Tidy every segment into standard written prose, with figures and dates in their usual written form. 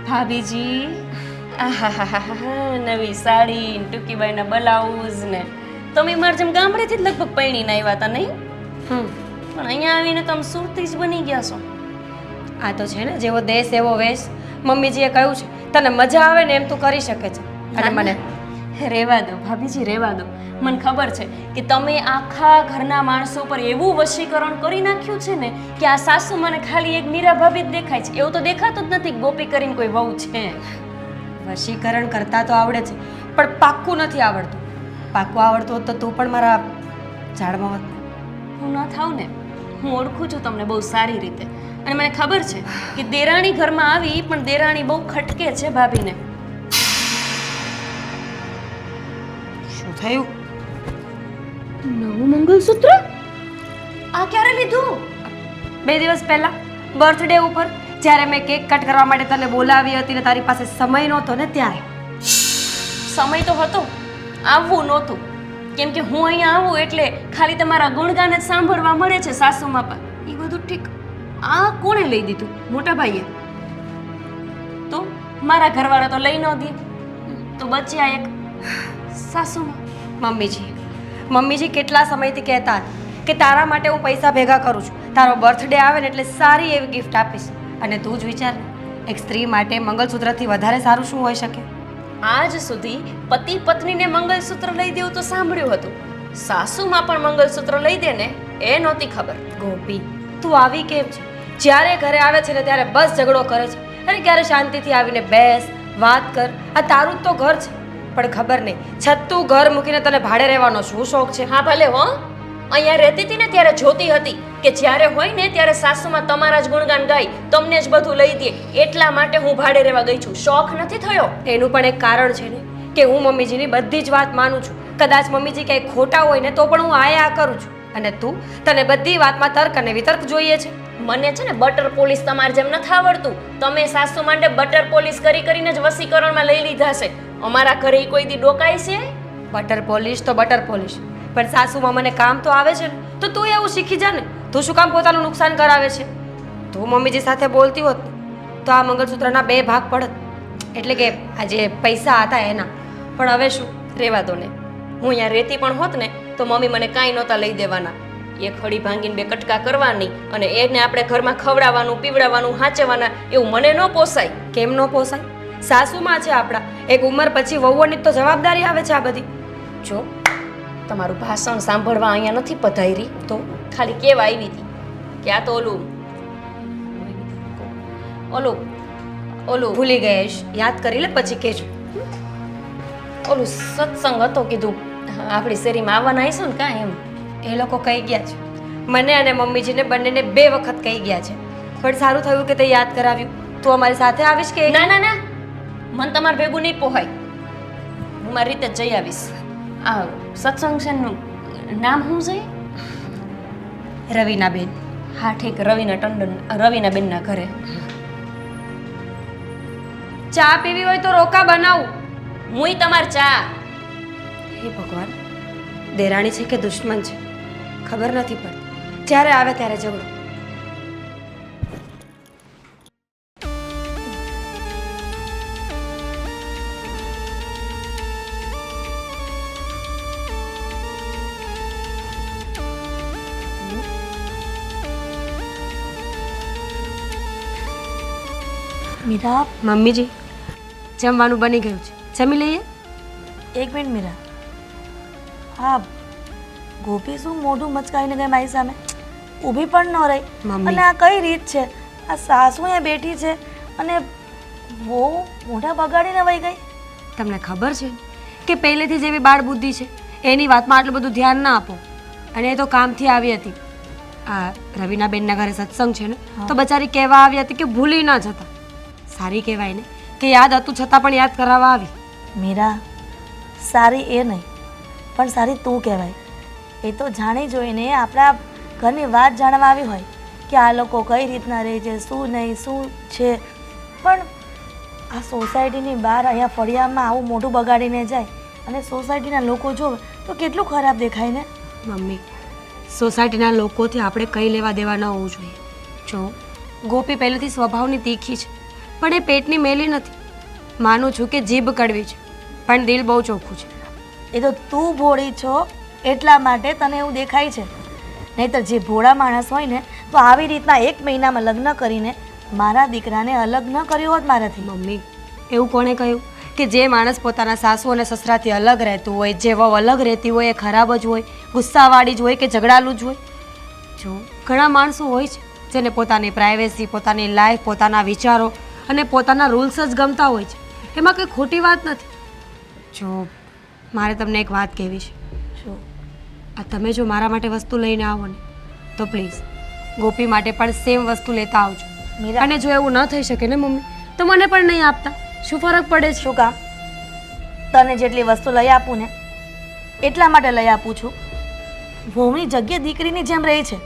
ભાભીજી, આહાહાહા, નવી સાડી ટૂંકીબાઈના બ્લાઉઝ ને તમે મારા જેમ ગામડેથી જ લગભગ પૈણીને આવ્યા હતા નહીં? પણ અહીંયા આવીને તમે સુરતી જ બની ગયા છો. આ તો છે ને, જેવો દેશ એવો વેશ. મમ્મીજીએ કહ્યું છે તને મજા આવે ને એમ તું કરી શકે છે. અને મને રહેવા દો ભાભીજી, રહેવા દો. મને ખબર છે કે તમે આખા ઘરના માણસો પર એવું વશીકરણ કરી નાખ્યું છે ને કે આ સાસુ મને ખાલી એક મીરા ભાભી જ દેખાય છે. એવું તો દેખાતું જ નથી ગોપી કરીને કોઈ વહુ છે. વશીકરણ કરતા તો આવડે છે, પણ પાક્કું નથી આવડતું. પાક્કું આવડતું હોત તો તું પણ મારા ઝાડમાં હોત. હું ન થાવ ને, હું ઓળખું છું તમને બહુ સારી રીતે. અને મને ખબર છે કે દેરાણી ઘરમાં આવી પણ દેરાણી બહુ ખટકે છે ભાભીને. શું થયું? નવું મંગલસૂત્ર આ ક્યારે લીધું? 2 દિવસ પહેલા બર્થડે ઉપર, જ્યારે મેં કેક કટ કરવા માટે તને બોલાવી હતી ને તારી પાસે સમય નહોતો ને ત્યારે. સમય તો હતો, આવવું નહોતું. કેમ કે હું અહીંયા આવું એટલે ખાલી તમારા ગુણગાન જ સાંભળવા મળે છે સાસુમાં. પણ એ બધું ઠીક, આ કોણે લઈ દીધું? મોટા ભાઈએ. તો મારા ઘરવાળા તો લઈ ન દે, તો બચ્યા એક સાસુમાં. મમ્મીજી કેટલા સમયથી કહેતા હતા કે તારા માટે હું પૈસા ભેગા કરું છું, તારો બર્થડે આવે ને એટલે સારી એવી ગિફ્ટ આપીશ. અને તું જ વિચાર, એક સ્ત્રી માટે મંગલસૂત્રથી વધારે સારું શું હોઈ શકે? આજ સુધી પતિ પત્નીને મંગલસૂત્ર લઈ દેવું તો સાંભળ્યું હતું, સાસુમાં પણ મંગલસૂત્ર લઈ દે ને એ નહોતી ખબર. ગોપી, તું આવી કેમ છે? જ્યારે ઘરે આવે છે ને ત્યારે બસ ઝઘડો કરે છે. અને ક્યારે શાંતિથી આવીને બેસ, વાત કર. આ તારું જ તો ઘર છે. પણ ખબર નહીં, છતું ઘર મૂકીને તને ભાડે રહેવાનો શું શોખ છે? હા ભલે હો, અહીંયા રહેતી હતી ને ત્યારે જોતી હતી કે જ્યારે હોય ને ત્યારે સાસુમાં તમારા જ ગુણગાન ગાય, તમને જ બધું લઈ દે. એટલા માટે હું ભાડે રહેવા ગઈ છું, શોખ નથી થયો. એનું પણ એક કારણ છે ને કે હું મમ્મીજીની બધી જ વાત માનું છું. કદાચ મમ્મીજી કંઈ ખોટા હોય ને તો પણ હું આ કરું છું. અને તું, તને બધી વાતમાં તર્ક અને વિતર્ક જોઈએ છે. મને છે ને બટર પોલીસ તમારે જેમ નથી આવડતું. તમે સાસુ માટે બટર પોલીસ કરીને જ વસીકરણમાં લઈ લીધા છે. અમારા ઘરે કોઈ દી ડોકાય છે? બટર પોલીશ તો બટર પોલીશ, પણ સાસુમાં મને કામ તો આવે છે ને, તો તું એવું શીખી જા ને. તું શું કામ પોતાનું નુકસાન કરાવે છે? તું મમ્મીજી સાથે બોલતી હોત તો આ મંગળસૂત્રના 2 ભાગ પડત. એટલે કે આ જે પૈસા હતા એના. પણ હવે શું, રહેવા દો ને. હું અહીંયા રહેતી પણ હોત ને તો મમ્મી મને કાંઈ નહોતા લઈ દેવાના. એક હળી ભાંગીને 2 કટકા કરવાની અને એને આપણે ઘરમાં ખવડાવવાનું, પીવડાવવાનું, હાંચવાના, એવું મને ન પોસાય. કેમ ન પોસાય? સાસુમાં છે આપણા. એક ઉંમર પછી વહુઓની તો જવાબદારી આવે છે આ બધી. જો તમારું ભાષણ સાંભળવા અહીંયા નથી પધારી, તો ખાલી કેવા આવી હતી કે આ તો ઓલું ભૂલી ગઈશ, યાદ કરી લે પછી કહેજો. ઓલું સત્સંગ હતો કીધું આપણી શેરીમાં આવવાના આવીશું ને કાંઈ એમ. એ લોકો કહી ગયા છે મને અને મમ્મીજીને બંનેને 2 વખત કહી ગયા છે. પણ સારું થયું કે તે યાદ કરાવ્યું. તું અમારી સાથે આવીશ કે? ના ના ના, મને તમારે ભેગું નહીં પોહાય. હું મારી રીતે જ જઈ આવીશ. આ સત્સંગ છે નું નામ શું છે? રવિનાબેન. હા ઠીક, રવિનાબેનના ઘરે. ચા પીવી હોય તો રોકા બનાવું. મુંય તમાર ચા. હે ભગવાન, દેરાણી છે કે દુશ્મન છે ખબર નથી પડતી. જ્યારે આવે ત્યારે ઝઘડો. મીરા, મમ્મીજી, જમવાનું બની ગયું છે, જમી લઈએ. 1 મિનિટ મીરા. હા, ગોપી શું મોઢું મચકાઈને ગઈ મારી સામે? ઊભી પણ ન રહી. મમ્મી. અને આ કઈ રીત છે? આ સાસુ અહીંયા બેઠી છે અને બહુ મોઢા બગાડીને વહી ગઈ. તમને ખબર છે કે પહેલેથી જેવી બાળ બુદ્ધિ છે એની વાતમાં આટલું બધું ધ્યાન ના આપો. અને એ તો કામથી આવી હતી. આ રવિનાબેનના ઘરે સત્સંગ છે ને, તો બચારી કહેવા આવી હતી કે ભૂલી ના જતા. સારી કહેવાય ને કે યાદ હતું છતાં પણ યાદ કરાવવા આવી. મીરા, સારી એ નહીં પણ સારી તું કહેવાય. એ તો જાણી જોઈને આપણા ઘરની વાત જાણવા આવી હોય કે આ લોકો કઈ રીતના રહે છે, શું નહીં, શું છે. પણ આ સોસાયટીની બહાર અહીંયા ફળિયામાં આવું મોઢું બગાડીને જાય અને સોસાયટીના લોકો જોવે તો કેટલું ખરાબ દેખાય ને. મમ્મી, સોસાયટીના લોકોથી આપણે કંઈ લેવા દેવા ન હોવું જોઈએ. જો ગોપી પહેલેથી સ્વભાવની તીખી છે, પણ એ પેટની મેલી નથી. માનું છું કે જીભ કડવી છે પણ દિલ બહુ ચોખ્ખું છે. એ તો તું ભોળી છો એટલા માટે તને એવું દેખાય છે, નહીંતર જે ભોળા માણસ હોય ને તો આવી રીતના 1 મહિનામાં લગ્ન કરીને મારા દીકરાને અલગ ન કર્યો હોત મારાથી. મમ્મી, એવું કોણે કહ્યું કે જે માણસ પોતાના સાસુ અને સસરાથી અલગ રહેતું હોય, જે વહુ અલગ રહેતી હોય એ ખરાબ જ હોય, ગુસ્સાવાળી જ હોય કે ઝઘડાલું જ હોય? જો ઘણા માણસો હોય છે જેને પોતાની પ્રાઇવેસી, પોતાની લાઈફ, પોતાના વિચારો અને પોતાના રૂલ્સ જ ગમતા હોય છે. એમાં કંઈ ખોટી વાત નથી. જો મારે તમને એક વાત કહેવી છે. શું? આ તમે જો મારા માટે વસ્તુ લઈને આવો ને તો પ્લીઝ ગોપી માટે પણ સેમ વસ્તુ લેતા આવજો. મીરા, અને જો એવું ન થઈ શકે ને મમ્મી તો મને પણ નહીં આપતા. શું ફરક પડે છે? શું કામ? તને જેટલી વસ્તુ લઈ આપું ને એટલા માટે લઈ આપું છું. વહુની જગ્યાએ દીકરીની જેમ રહી છે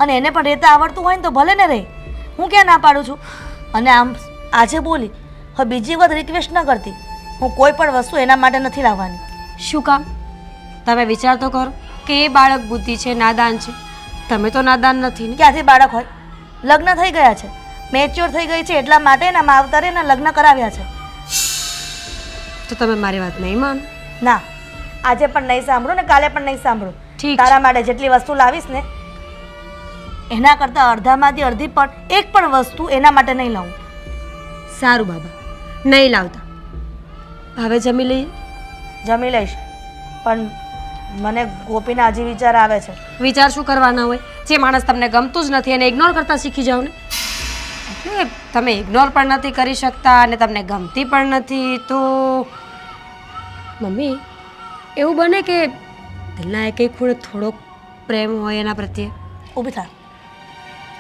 અને એને પણ રહેતા આવડતું હોય ને તો ભલે ને રહે. હું ક્યાં ના પાડું છું? અને આમ આજે બોલી, હવે બીજી વખત રિક્વેસ્ટ ન કરતી. હું કોઈ પણ વસ્તુ એના માટે નથી લાવવાની. શું કામ? તમે વિચાર તો કરો કે એ બાળક બુદ્ધિ છે, નાદાન છે. તમે તો નાદાન નથી ને. ક્યાંથી બાળક હોય? લગ્ન થઈ ગયા છે, મેચ્યોર થઈ ગઈ છે, એટલા માટે એના માવતરે એના લગ્ન કરાવ્યા છે. તો તમે મારી વાત નહીં માનો? ના, આજે પણ નહીં સાંભળું ને કાલે પણ નહીં સાંભળું. ઠીક તારા માટે જેટલી વસ્તુ લાવીશ ને એના કરતાં અડધામાંથી અડધી પણ એક પણ વસ્તુ એના માટે નહીં લાવું. સારું બાબા, નહીં લાવતા. હવે જમી લઈએ. જમી લઈશ, પણ મને ગોપીના હજી વિચાર આવે છે. વિચાર શું કરવાના હોય? જે માણસ તમને ગમતું જ નથી એને ઇગ્નોર કરતા શીખી જાઓ ને. એટલે તમે ઇગ્નોર પણ નથી કરી શકતા અને તમને ગમતી પણ નથી તો મમ્મી એવું બને કે દિલના એકેય ખૂણે થોડોક પ્રેમ હોય એના પ્રત્યે. ઊભી થા,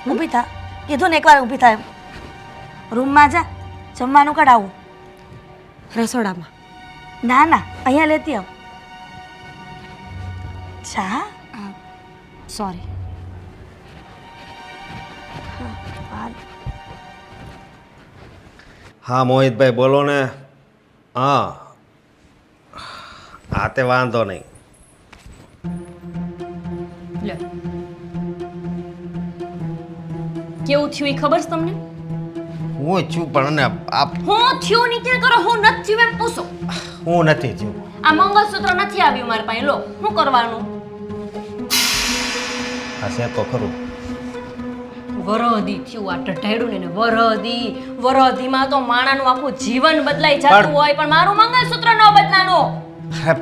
ઊભી થા. કીધું ને એકવાર ઊભી થાય. રૂમમાં જા, જમવાનું કઢાવું. રસોડામાં? ના ના, અહીંયા લેતી આવ. ચા? સોરી. હા મોહિતભાઈ બોલો ને. હા હા તે વાંધો નહીં. લે કેવું થયું એ ખબર છે તમને? હું છું પણ અને હું થયું ની ક્યાં કરો? હું નથી થયું એમ પૂછો. હું નથી થયું. આ મંગળસૂત્ર નથી આવ્યું મારી પાસે. લો, શું કરવાનું? આ છે તો ખરું. વરહદી થયું આ ઢઢાયડું ને વરહદીમાં તો માણાનું આખું જીવન બદલાઈ જતું હોય પણ મારું મંગળસૂત્ર ન બદલાનું.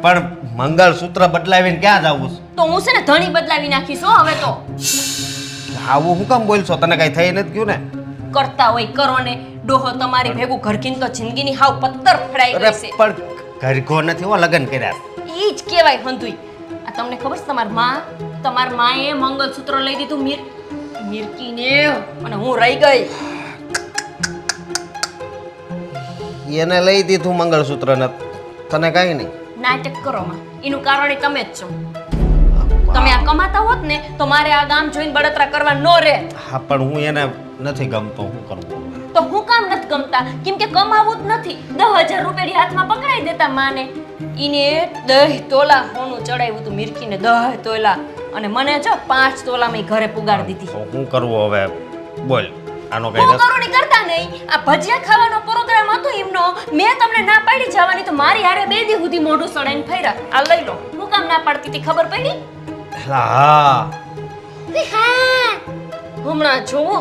પણ મંગળસૂત્ર બદલાવીને ક્યાં જવું છે? તો હું છે ને ધણી બદલાવી નાખીશ હો હવે તો. આવું હું કામ બોલશો? તને કઈ થઈ નથી ગયું ને? કરતા હોય કરો ને. ડોહો તમારી ભેગું ઘરકીન તો જિંદગીની હાવ પત્તર ફડાઈ અરે ગઈ છે. પણ ઘરઘો નથી હો લગ્ન કર્યા. ઈ જ કહેવાય હંધુઈ. આ તમને ખબર છે તમારી માએ મંગળસૂત્ર લઈ દીધું મિરકીને અને હું રહી ગઈ. એને લઈ દીધું મંગળસૂત્ર ને તને કઈ નહીં. નાટક કરો માં. એનું કારણ એ તમે જ છો. તમે આ કમાતા હોત ને તો મારે આ ગામ જોઈને બળતરા કરવા ન રહે. હા પણ હું એને નથી ગમતો. શું કરવું? તો હું કામ નથી ગમતા? કેમ કે કમાવું જ નથી. 10,000 રૂપિયા હાથમાં પકડાઈ દેતા માને. ઈને 10 તોલા સોનું ચડાવ્યું હતું મિરકીને. 10 તોલા. અને મને જો 5 તોલામાં ઘરે પુગાડી દીધી. તો શું કરવું હવે? બોલ. આનો કઈ હું કરોડી કરતા નહીં. આ ભજીયા ખાવાનો પ્રોગ્રામ હતો એમનો. મેં તમને ના પાડી જવાની તો મારી હારે 2 દી સુધી મોઢું સડાઈને ફર્યા. આ લઈ લો. હું કામ ના પાડતી હતી ખબર પડી? હા હમણાં જોવો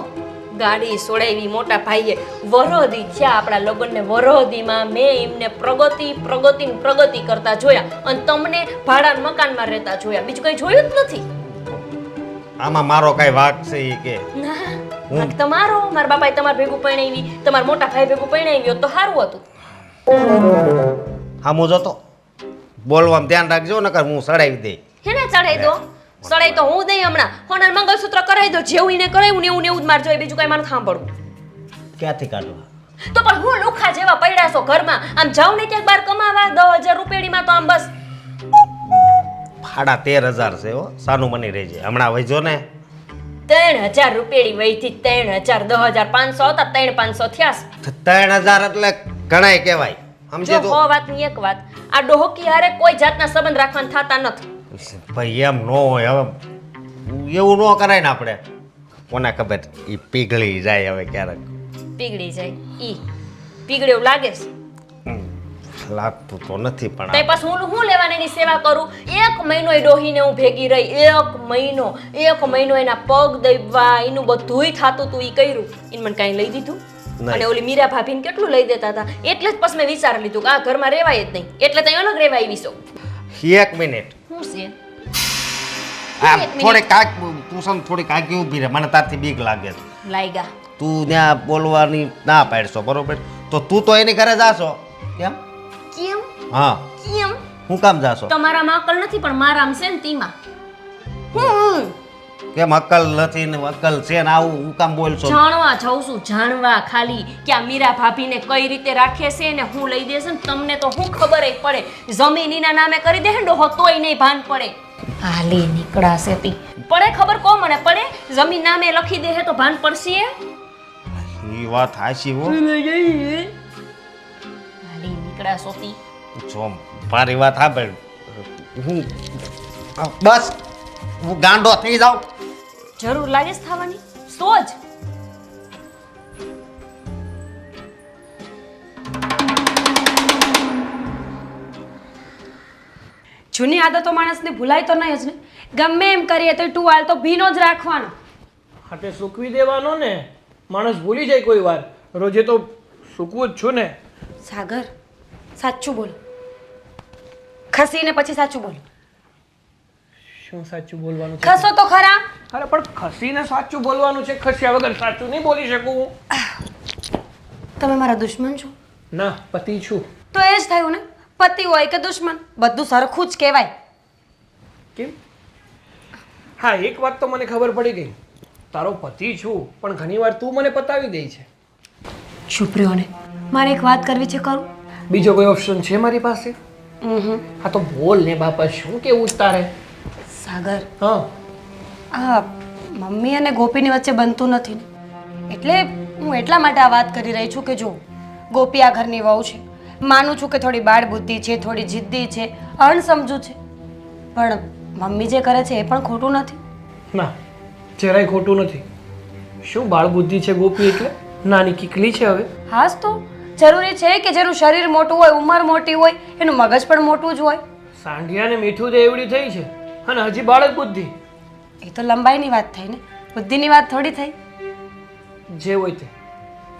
ગાડી સોડાવી મોટા ભાઈએ. વરહદી થયા આપણા લગ્નને. વરહદીમાં મેં એમને પ્રગતિ કરતા જોયા અને તમને ભાડા મકાનમાં રહેતા જોયા. બીજું કઈ જોયું જ નથી. આમાં મારો કઈ વાક છે ઈ કે? ના, વાંક તમારો. મારા બાપાએ તમારા ભેગું પરણાવી, તમારા મોટા ભાઈ ભેગું પરણાવી હોત તો સારું હતું. હા હું જોતો બોલવામાં ધ્યાન રાખજો નકર હું સડાવી દે. હેને ચડાઈ દો. સડાઈ તો હું દઈ હમણાં. હોનાર મંગળસૂત્ર કરાવી દો. જેવું એને કરાવ્યું ને એવું જ માર જોઈએ. બીજું કઈ મારું સાંભળવું. ક્યાંથી કાઢવા? તો પણ હું લુખા જેવા પડ્યા છો ઘરમાં. આમ જાઉં ને ક્યાંક બહાર કમાવા 10,000 રૂપિયામાં તો આમ બસ 13,500 છે હો. સાનું બની રહેજે. હમણાં વહીજો ને 3,000 રૂપિયાની વહીથી 3,000 10,500 હતા. 3,500 થયા. 3,000 એટલે ઘણાય કહેવાય. સમજે જો તો હો વાતની એક વાત. આ ડોહકી હારે કોઈ જાતના સંબંધ રાખવાના થતા નથી. ભાઈ એમ ન હોય. હવે એવું ન કરાય ને આપણે. કોને ખબર ઈ પીગળી જાય હવે ક્યારેક. પીગળી જાય ઈ પીગળ્યું લાગે છે લાગતું તો નથી પણ તે પછી હું લેવાની એની સેવા કરું 1 મહિનો એ ડોહીને હું ભેગી રહી 1 મહિનો એના પગ દબાવા એનું બધુંય થાતું તું ઈ કર્યું એને મને કાંઈ લઈ દીધું નહીં. અને ઓલી મીરા ભાભીને કેટલું લઈ દેતા હતા એટલે જ પછી મેં વિચાર લીધું કે આ ઘરમાં રહેવાય જ નહીં એટલે તઈ અલગ રહેવા આવી છો 1 મિનિટ શું છે આમ એક મિનિટ. થોડી કાક તું સમ થોડી કાકી ઊભી રહે મને તારથી બીક લાગે છે લાયગા તું ત્યાં બોલવાની ના પાડશો બરોબર તો તું તો એની ઘરે જાશો કેમ કેમ હા કેમ હું કામ જાશો તમારામાં અકલ નથી પણ મારામાં છે ને તીમાં હું કેમ અક્કલ નથી ને અક્કલ છે ને આવું હું કામ બોલશો જાણવા જાઉં છું જાણવા ખાલી કે આ મીરા ભાભીને કઈ રીતે રાખે છે ને હું લઈ દેશે ને તમને તો હું ખબર પડે જમીનીના નામે કરી દે ને ડોહો તોય નહીં ભાન પડે હાલી નીકળાશે તી પડે ખબર કો મને પડે જમીન નામે લખી દે તો ભાન પડશે એ વાત હાચી હો હાલી નીકળાશો તી જો મારી વાત સાંભળ હું બસ હું ગાંડો થઈ જાઉં જરૂર લાગે છે થવાની સોજ જૂની આદતો માણસને ભૂલાય તો નહીં જ ને ગમે એમ કરીએ તો ટુવાલ તો ભીનો જ રાખવાનો હાટે સૂકવી દેવાનો ને માણસ ભૂલી જાય કોઈ વાર રોજે તો સૂકવું જ છું ને સાગર સાચું બોલો ખસીને પછી સાચું બોલો શું સાચું બોલવાનું છે ખસો તો ખરા અરે પણ ખસીને સાચું બોલવાનું છે ખસ્યા વગર સાચું નહીં બોલી શકું હું તમે મારા દુશ્મન છો ના પતિ છું તો એ જ થયું ને પતિ હોય કે દુશ્મન બધું સરખું જ કહેવાય કેમ હા એક વાત તો મને ખબર પડી ગઈ તારો પતિ છું પણ ઘણીવાર તું મને પતાવી દે છે ચૂપ રહ્યો ને મારે એક વાત કરવી છે કરું બીજો કોઈ ઓપ્શન છે મારી પાસે હા તો બોલ ને બાપા શું કેવું છે તારે સાગર હા આ મમ્મી અને ગોપીની વચ્ચે બનતું નથી ને એટલે હું એટલા માટે આ વાત કરી રહી છું કે જો ગોપી આ ઘરની વહુ છે માનું છું કે થોડી બાળ બુદ્ધિ છે થોડી જિદ્દી છે અણસમજુ છે પણ મમ્મી જે કરે છે એ પણ ખોટું નથી ના જરાય ખોટું નથી શું બાળ બુદ્ધિ છે ગોપી એટલે નાની કીકલી છે હવે હાસ તો જરૂરી છે કે જેનું શરીર મોટું હોય ઉંમર મોટી હોય એનું મગજ પણ મોટું જ હોય સાંઢિયાને મીઠું દે એવડી થઈ છે અને હજી બાળક બુદ્ધિ એ તો લંબાઈની વાત થઈ ને બુદ્ધિની વાત થોડી થઈ જે હોય તે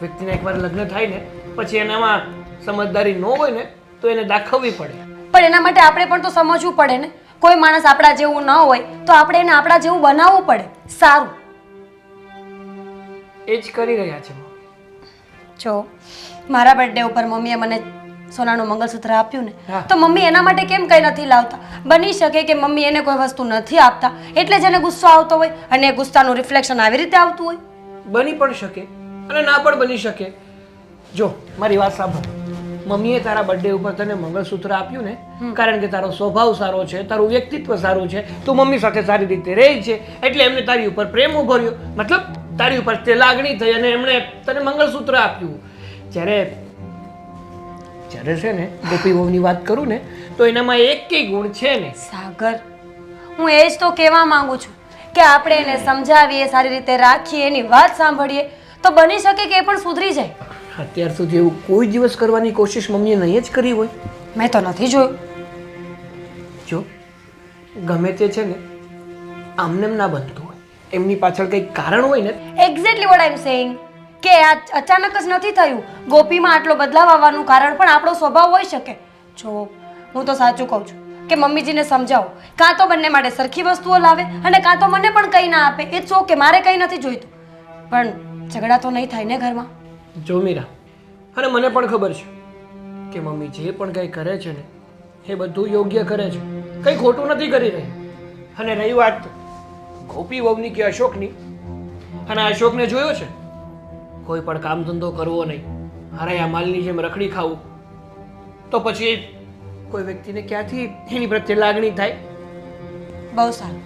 વ્યક્તિને એકવાર લગ્ન થાય ને પછી એનામાં સમજદારી ન હોય ને તો એને દાખવવી પડે પણ એના માટે આપણે પણ તો સમજવું પડે ને કોઈ માણસ આપણા જેવું ન હોય તો આપણે એને આપણા જેવું બનાવવું પડે સારું એ જ કરી રહ્યા છે જો મારા બર્થડે ઉપર મમ્મીએ મને સોનાનું મંગળસૂત્ર આપ્યું ને હા. તો મમ્મી એના માટે કેમ કંઈ નથી લાવતા બની શકે કે મમ્મી એને કોઈ વસ્તુ નથી આપતા એટલે જ એને ગુસ્સો આવતો હોય અને એ ગુસ્સાનું રિફ્લેક્શન આવી રીતે આવતું હોય બની પણ શકે અને ના પણ બની શકે જો મારી વાત સાંભળ મમ્મીએ તારા બર્થડે ઉપર તને મંગળસૂત્ર આપ્યું ને કારણ કે તારો સ્વભાવ સારો છે તારું વ્યક્તિત્વ સારું છે તું મમ્મી સાથે સારી રીતે રહે છે એટલે એમને તારી ઉપર પ્રેમ ઉભર્યો મતલબ તારી ઉપર તે લાગણી થઈ અને એમણે તને મંગળસૂત્ર આપ્યું જ્યારે જ્યારે છે ને ગોપી વહુની વાત કરું ને તો એનામાં એકેય ગુણ છે ને સાગર હું એ જ તો કહેવા માંગુ છું કે આપણે એને સમજાવીએ સારી રીતે રાખીએ એની વાત સાંભળીએ તો બની શકે કે એ પણ સુધરી જાય અત્યાર સુધી એવું કોઈ દિવસ કરવાની કોશિશ મમ્મીએ નહીં જ કરી હોય મેં તો નથી જોયું જો ગમે તે છે ને આમને એમ ના બનતું હોય એમની પાછળ કંઈક કારણ હોય ને exactly what I am saying કે આ અચાનક જ નથી થયું ગોપીમાં આટલો બદલાવ આવવાનું કારણ પણ આપણો સ્વભાવ હોઈ શકે જો હું તો સાચું કહું છું કે મમ્મીજીને સમજાવો કાં તો બંને માટે સરખી વસ્તુઓ લાવે અને કાં તો મને પણ કંઈ ના આપે ઇટ્સ ઓકે મારે કંઈ નથી જોઈતું પણ ઝઘડા તો નહીં થાય ને ઘરમાં જો મીરા અને મને પણ ખબર છે કે મમ્મી જે પણ કંઈ કરે છે ને એ બધું યોગ્ય કરે છે કંઈ ખોટું નથી કરી રહી અને રહી વાત ગોપી વહુની કે અશોકની અને અશોકને જોયો છે કોઈ પણ કામ ધંધો કરવો નહીં હરાયા માલની જેમ રખડી ખાવું તો પછી કોઈ વ્યક્તિને ક્યાંથી એની પ્રત્યે લાગણી થાય બહુ સારું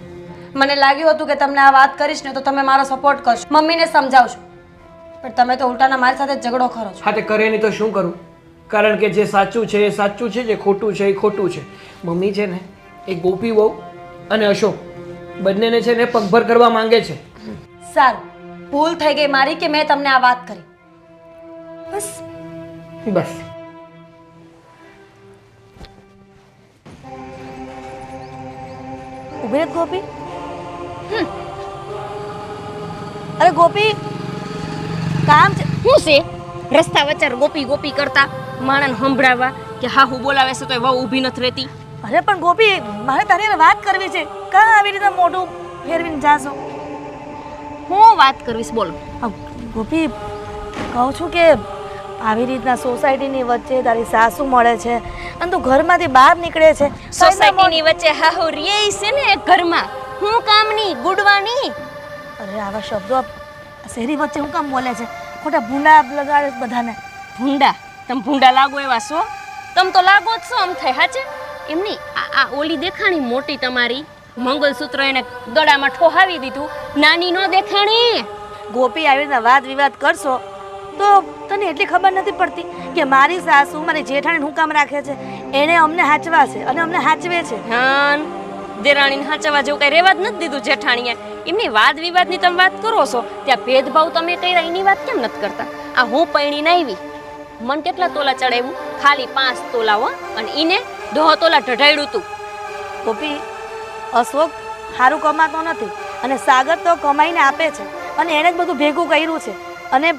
મને લાગ્યું હતું કે તમને આ વાત કરીશ ને તો તમે મારો સપોર્ટ કરશો મમ્મીને સમજાવશો પણ તમે તો ઉલટાના મારી સાથે ઝઘડો કરો છો હા તે કરે નહીં તો શું કરું કારણ કે જે સાચું છે એ સાચું છે જે ખોટું છે એ ખોટું છે મમ્મી છે ને એ ગોપી વહુ અને અશોક બંનેને છે ને પગભર કરવા માંગે છે સારું ભૂલ થઈ ગઈ મારી કે મેં તમને આ વાત કરી બસ બસ. ઉભી રહે ગોપી. અરે ગોપી કામ છે. શું છે રસ્તા વચ્ચે ગોપી ગોપી કરતા માણસને સંભળાવવા કે હા હું બોલાવે છે તો વહુ ઊભી નથી રહેતી. અરે પણ ગોપી મારે તારી હારે વાત કરવી છે. કાં આવી રીતે મોઢું ફેરવીને જાશો? હું વાત કરવીશ બોલો. ગોપી કહું છું કે આવી રીતના સોસાયટીની વચ્ચે તારી સાસુ મળે છે અને તું ઘરમાંથી બહાર નીકળે છે. સોસાયટીની વચ્ચે હાહુ રે છે ને એક ઘરમાં હું કામની ગુડવાની. અરે આવા શબ્દો શેરી વચ્ચે હું કામ બોલે છે? ખોટા ભૂંડા લગાડે છે બધાને. ભૂંડા તમે ભૂંડા લાગો એવા છો? તમે તો લાગો જ છો આમ થાય હાચે. એમની આ ઓલી દેખાણી મોટી તમારી મંગલસૂત્ર એને ગળામાં ઠોહાવી દીધું, નાની નો દેખાણી. ગોપી આવી રીતના વાદ વિવાદ કરશો તો તને એટલી ખબર નથી પડતી કે મારી સાસુ મારી જેઠાણીને હું કામ રાખે છે? એને અમને હાચવા છે અને અમને હાચવે છે. હા દેરાણીને હાચવા જેવું કઈ રેવા જ નથી દીધું જેઠાણીએ. એમની વાદ વિવાદની તમે વાત કરો છો ત્યાં ભેદભાવ તમે કર્યા એની વાત કેમ નથી કરતા? આ હું પૈણીને આવી મન કેટલા તોલા ચડાવ્યું? ખાલી 5 તોલા હો, અને ઈને 10 તોલા ઢઢાડ્યું તું. ગોપી અશોક સારું કમાતો નથી અને સાગર તો કમાઈને આપે છે અને એણે જ બધું ભેગું કર્યું છે અને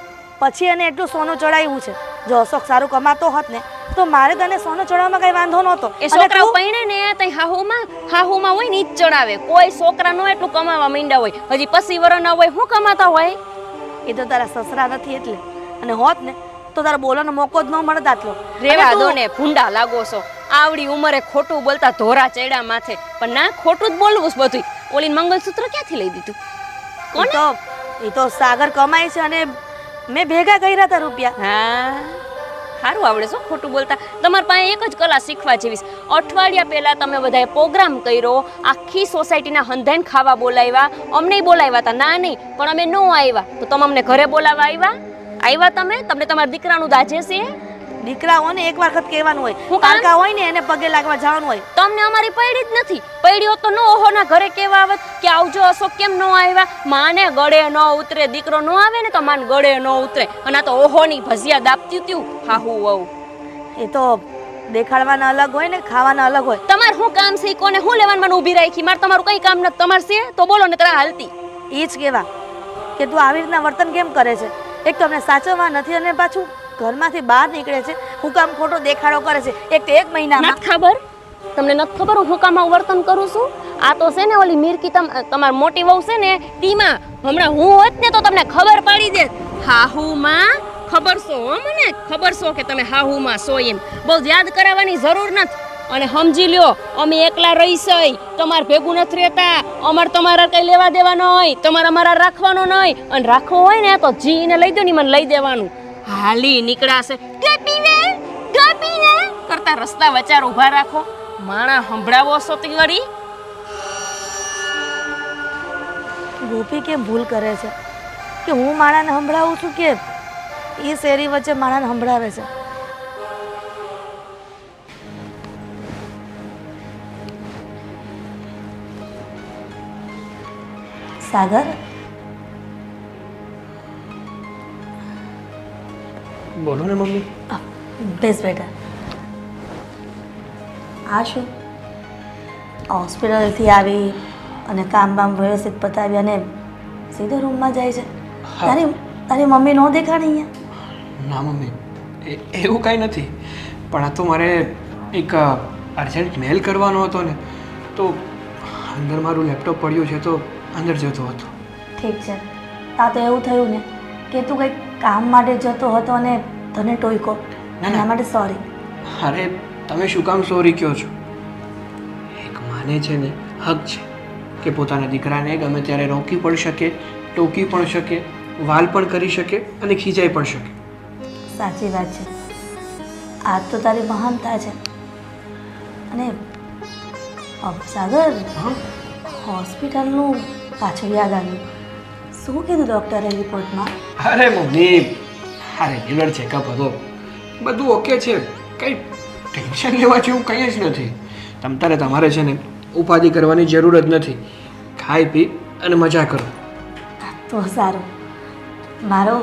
પછી એને એટલું સોનું ચડાવ્યું છે. જો અશોક સારું કમાતો હોત ને તો મારે તને સોનું ચડાવવામાં કઈ વાંધો નહોતો. એ છોકરા પૈણે ને તઈ હાહુમાં હોય ને ઈ જ ચડાવે. કોઈ છોકરા નો એટલું કમાવા માંડ્યા હોય, હજી 25 વર્ષના હોય, શું કમાતા હોય? એ તો તારા સસરા નથી એટલે, અને હોત ને તો તારા બોલવાનો મોકો જ ન મળત આટલો. રેવા દો ને, ભૂંડા લાગો છો. આવડી ઉંમરે ખોટું બોલતા ધોરા ચડ્યા માથે. પણ ના, ખોટું જ બોલવું છે બધું. ઓલી મંગલસૂત્ર ક્યાંથી લઈ દીધું? કોને? એ તો સાગર કમાય છે અને મેં ભેગા કર્યા હતા રૂપિયા. હા સારું આવડે છો ખોટું બોલતા. તમારી પાસે એક જ કલા શીખવા જેવી. અઠવાડિયા પહેલા તમે બધાએ પ્રોગ્રામ કર્યો, આખી સોસાયટીના હંધાઈને ખાવા બોલાવ્યા. અમને બોલાવ્યા હતા, ના નહીં, પણ અમે ન આવ્યા તો તમે અમને ઘરે બોલાવવા આવ્યા તમે? તમને તમારા દીકરાનું દાજે છે? દીકરાઓને એક વખત કહેવાનું હોય, હું કામ? કાકા હોય ને એને પગે લાગવા જવાનું હોય. તમને અમારી પૈડી જ નથી. પૈડી હોત તો નો ઓહોના ઘરે કેવા આવત કે આવજો અશોક કેમ ન આવ્યા? માને ગળે ન ઉતરે, દીકરો ન આવે ને તો માન ગળે ન ઉતરે. અને આ તો ઓહોની ભજીયા દાપતી ત્યું હાહુ વહુ. એ તો દેખાડવાના અલગ હોય ને ખાવાના અલગ હોય. તમારે શું કામ છે? કોને હું લેવાનું મને ઊભી રાખી? મારે તમારું કઈ કામ નથી. તમારે છે તો બોલો ને તરા હાલતી. એ જ કહેવા કે તું આવી રીતના વર્તન કેમ કરે છે? એક તો અમને સાચવવા નથી અને પાછું ઘરમાંથી બહાર નીકળે છે. હું કામ ખોટો દેખાડો કરે છે. એક તો 1 મહિનામાં. નથી ખબર? તમને નથી ખબર હું કામ આવું વર્તન કરું છું? આ તો છે ને ઓલી મીરકી તમારી મોટી વહુ છે ને ટીમાં. હમણાં હું હોત ને તો તમને ખબર પાડી દે. હાહુમાં ખબર છો હો, મને ખબર છો કે તમે હાહુમાં છો એમ. બહુ યાદ કરાવવાની જરૂર નથી. અને સમજી લ્યો અમે એકલા રહીશઈ, તમારે ભેગું નથી રહેતા. અમારે તમારા કઈ લેવા દેવાનો હોય, તમારે અમારા રાખવાનો નહીં. અને રાખવો હોય ને તો જીને લઈ દો ને મને લઈ દેવાનું. હાલી નીકળાશે ગપીને કરતા રસ્તા વચાર ઊભા રાખો. માણા સંભળાવો છો તે વળી. ગોપી કેમ ભૂલ કરે છે કે હું માણાને સંભળાવું છું કે એ શેરી વચ્ચે માણાને સંભળાવે છે? સાગર, બોલો ને મમ્મી. બેસ બેટા. આ શું હોસ્પિટલથી આવી અને કામ બામ વ્યવસ્થિત પતાવી અને સીધો રૂમમાં જાય છે? તારી મમ્મી નો દેખાણી અહીંયા? ના મમ્મી, એવું કાંઈ નથી. પણ આ તો મારે એક અર્જન્ટ મેલ કરવાનો હતો ને, તો અંદર મારું લેપટોપ પડ્યું છે તો અંદર જતો હતો. ઠીક છે. આ તો એવું થયું ને કે તું કંઈક કામ માટે જતો હતો અને તને ટોયકો. એના માટે સોરી. અરે તમે શું કામ સોરી કહો છો? એક માને છે ને હક છે કે પોતાના દીકરાને ગમે ત્યારે રોકી પણ શકે, ટોકી પણ શકે, વાલ પણ કરી શકે અને ખીજાઈ પણ શકે. સાચી વાત છે. આજ તો તારી મહાનતા છે. અને સાગર, હોસ્પિટલનું પાછળ યાદ આવ્યું. શું કીધું ડૉક્ટરે રિપોર્ટમાં? અરે મમ્મી, આ રેગ્યુલર ચેકઅપ હતો, બધું ઓકે છે. કંઈ ટેન્શન લેવા જેવું કંઈ જ નથી. તમારે છે ને ઉપાધિ કરવાની જરૂર જ નથી. ખાઈ પી અને મજા કરો. તો સારું. મારો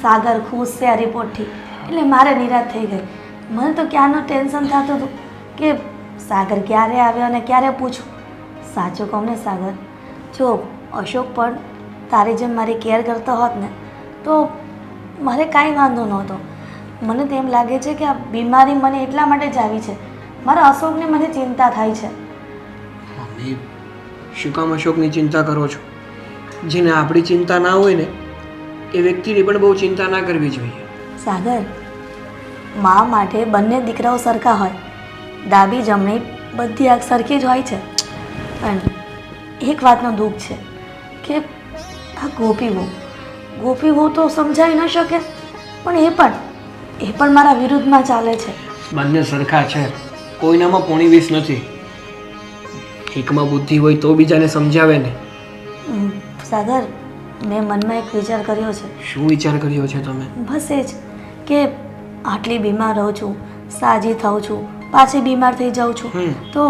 સાગર ખુશ છે આ રિપોર્ટથી. એટલે મારે નિરાશ થઈ ગઈ. મને તો ક્યારનું ટેન્શન થતું હતું કે સાગર ક્યારે આવ્યો અને ક્યારે પૂછું. સાચું કહું ને સાગર, જો અશોક પણ તારી જેમ મારી કેર કરતો હોત ને તો મારે કાંઈ વાંધો નહોતો. મને તો એમ લાગે છે કે આ બીમારી મને એટલા માટે જ આવી છે, મારા અશોકને મને ચિંતા થાય છે. મમ્મી શું કામ અશોકની ચિંતા કરો છો? જેને આપણી ચિંતા ના હોય ને એ વ્યક્તિની પણ બહુ ચિંતા ના કરવી જોઈએ. સાગર, મા માટે બંને દીકરાઓ સરખા હોય, ડાબી જમણી બધી આંખ સરખી જ હોય છે. પણ એક વાતનું દુઃખ છે કે આ ગોપી વહુ તો સમજાવી ન શકે, પણ એ પણ મારા વિરુદ્ધમાં ચાલે છે. બંને સરખા છે, કોઈનામાં પોણી વીસ નથી. એકમાં બુદ્ધિ હોય તો બીજાને સમજાવે ને. સાગર, મેં મનમાં એક વિચાર કર્યો છે. શું વિચાર કર્યો છે તમે? બસ એ જ કે આટલી બીમાર રહું છું, સાજી થાઉં છું, પાછી બીમાર થઈ જાઉં છું, તો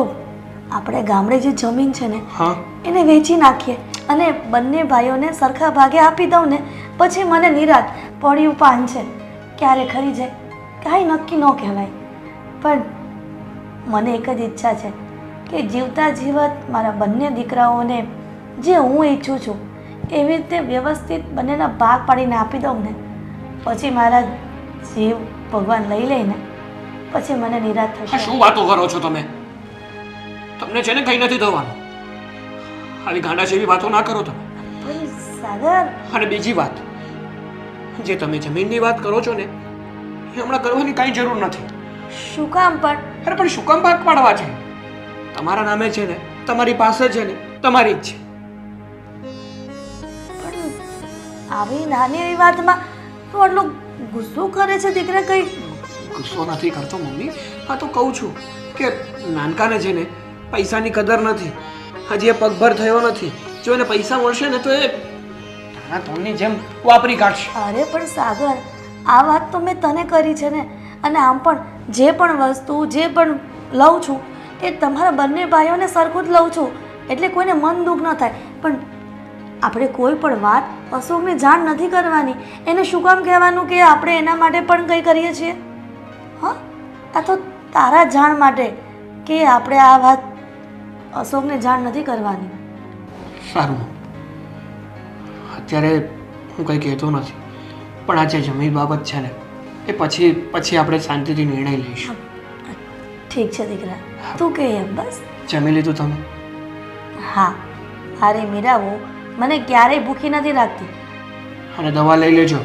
આપણે ગામડે જે જમીન છે ને હા, એને વેચી નાખીએ અને બંને ભાઈઓને સરખા ભાગે આપી દઉં ને, પછી મને નિરાત પડ્યું પાન છે, ક્યારે ખરી જાય કાંઈ નક્કી ન કહેવાય. પણ મને એક જ ઈચ્છા છે કે જીવતા જીવત મારા બંને દીકરાઓને જે હું ઈચ્છું છું એવી રીતે વ્યવસ્થિત બંનેના ભાગ પાડીને આપી દઉં ને, પછી મારા જીવ ભગવાન લઈ લઈને પછી મને નિરાશ થશે. શું વાતો કરો છો તમે? તમને છે ને કંઈ નથી થવાનું. આવી ગાંડા જેવી વાતો ના કરો તમે. પણ સાગર, અને બીજી વાત, જે તમે જમીનની વાત કરો છો ને એ હમણાં કરવાની કાંઈ જરૂર નથી. શું કામ? પણ અરે પણ શું કામ ભાગ પાડવા છે? તમારા નામે છે ને, તમારી પાસે છે ને, તમારી જ છે. પણ આવી નાની એવી વાતમાં તું આટલો ગુસ્સો કરે છે દીકરા? કઈ ગુસ્સો નથી કરતો મમ્મી, આ તો કહું છું કે નાનકાને છે ને પૈસાની કદર નથી. હજી એ પગભર થયો નથી. જો એને પૈસા મળશે ને તો એ નાના ધોનની જેમ વાપરી કાઢશે. અરે પણ સાગર, આ વાત તો મેં તને કરી છે ને, અને આમ પણ જે પણ વસ્તુ જે પણ લઉં છું એ તમારા બંને ભાઈઓને સરખું જ લઉં છું, એટલે કોઈને મન દુઃખ ન થાય. પણ આપણે કોઈ પણ વાત અશોકને જાણ નથી કરવાની. એને શું કામ કહેવાનું કે આપણે એના માટે પણ કંઈ કરીએ છીએ? હા, આ તો તારા જાણ માટે કે આપણે આ વાત અશોકને જાણ નથી કરવાની. સારું, અત્યારે હું કંઈ કહેતો નથી, પણ આ જે જમીન બાબત છે ને એ પછી આપણે શાંતિથી નિર્ણય લઈશું. ઠીક છે દીકરા, તું કહે એમ. બસ જમી લીધું તમે? હા, અરે મીરાઓ મને ક્યારેય ભૂખી નથી રાખતી. અને દવા લઈ લેજો.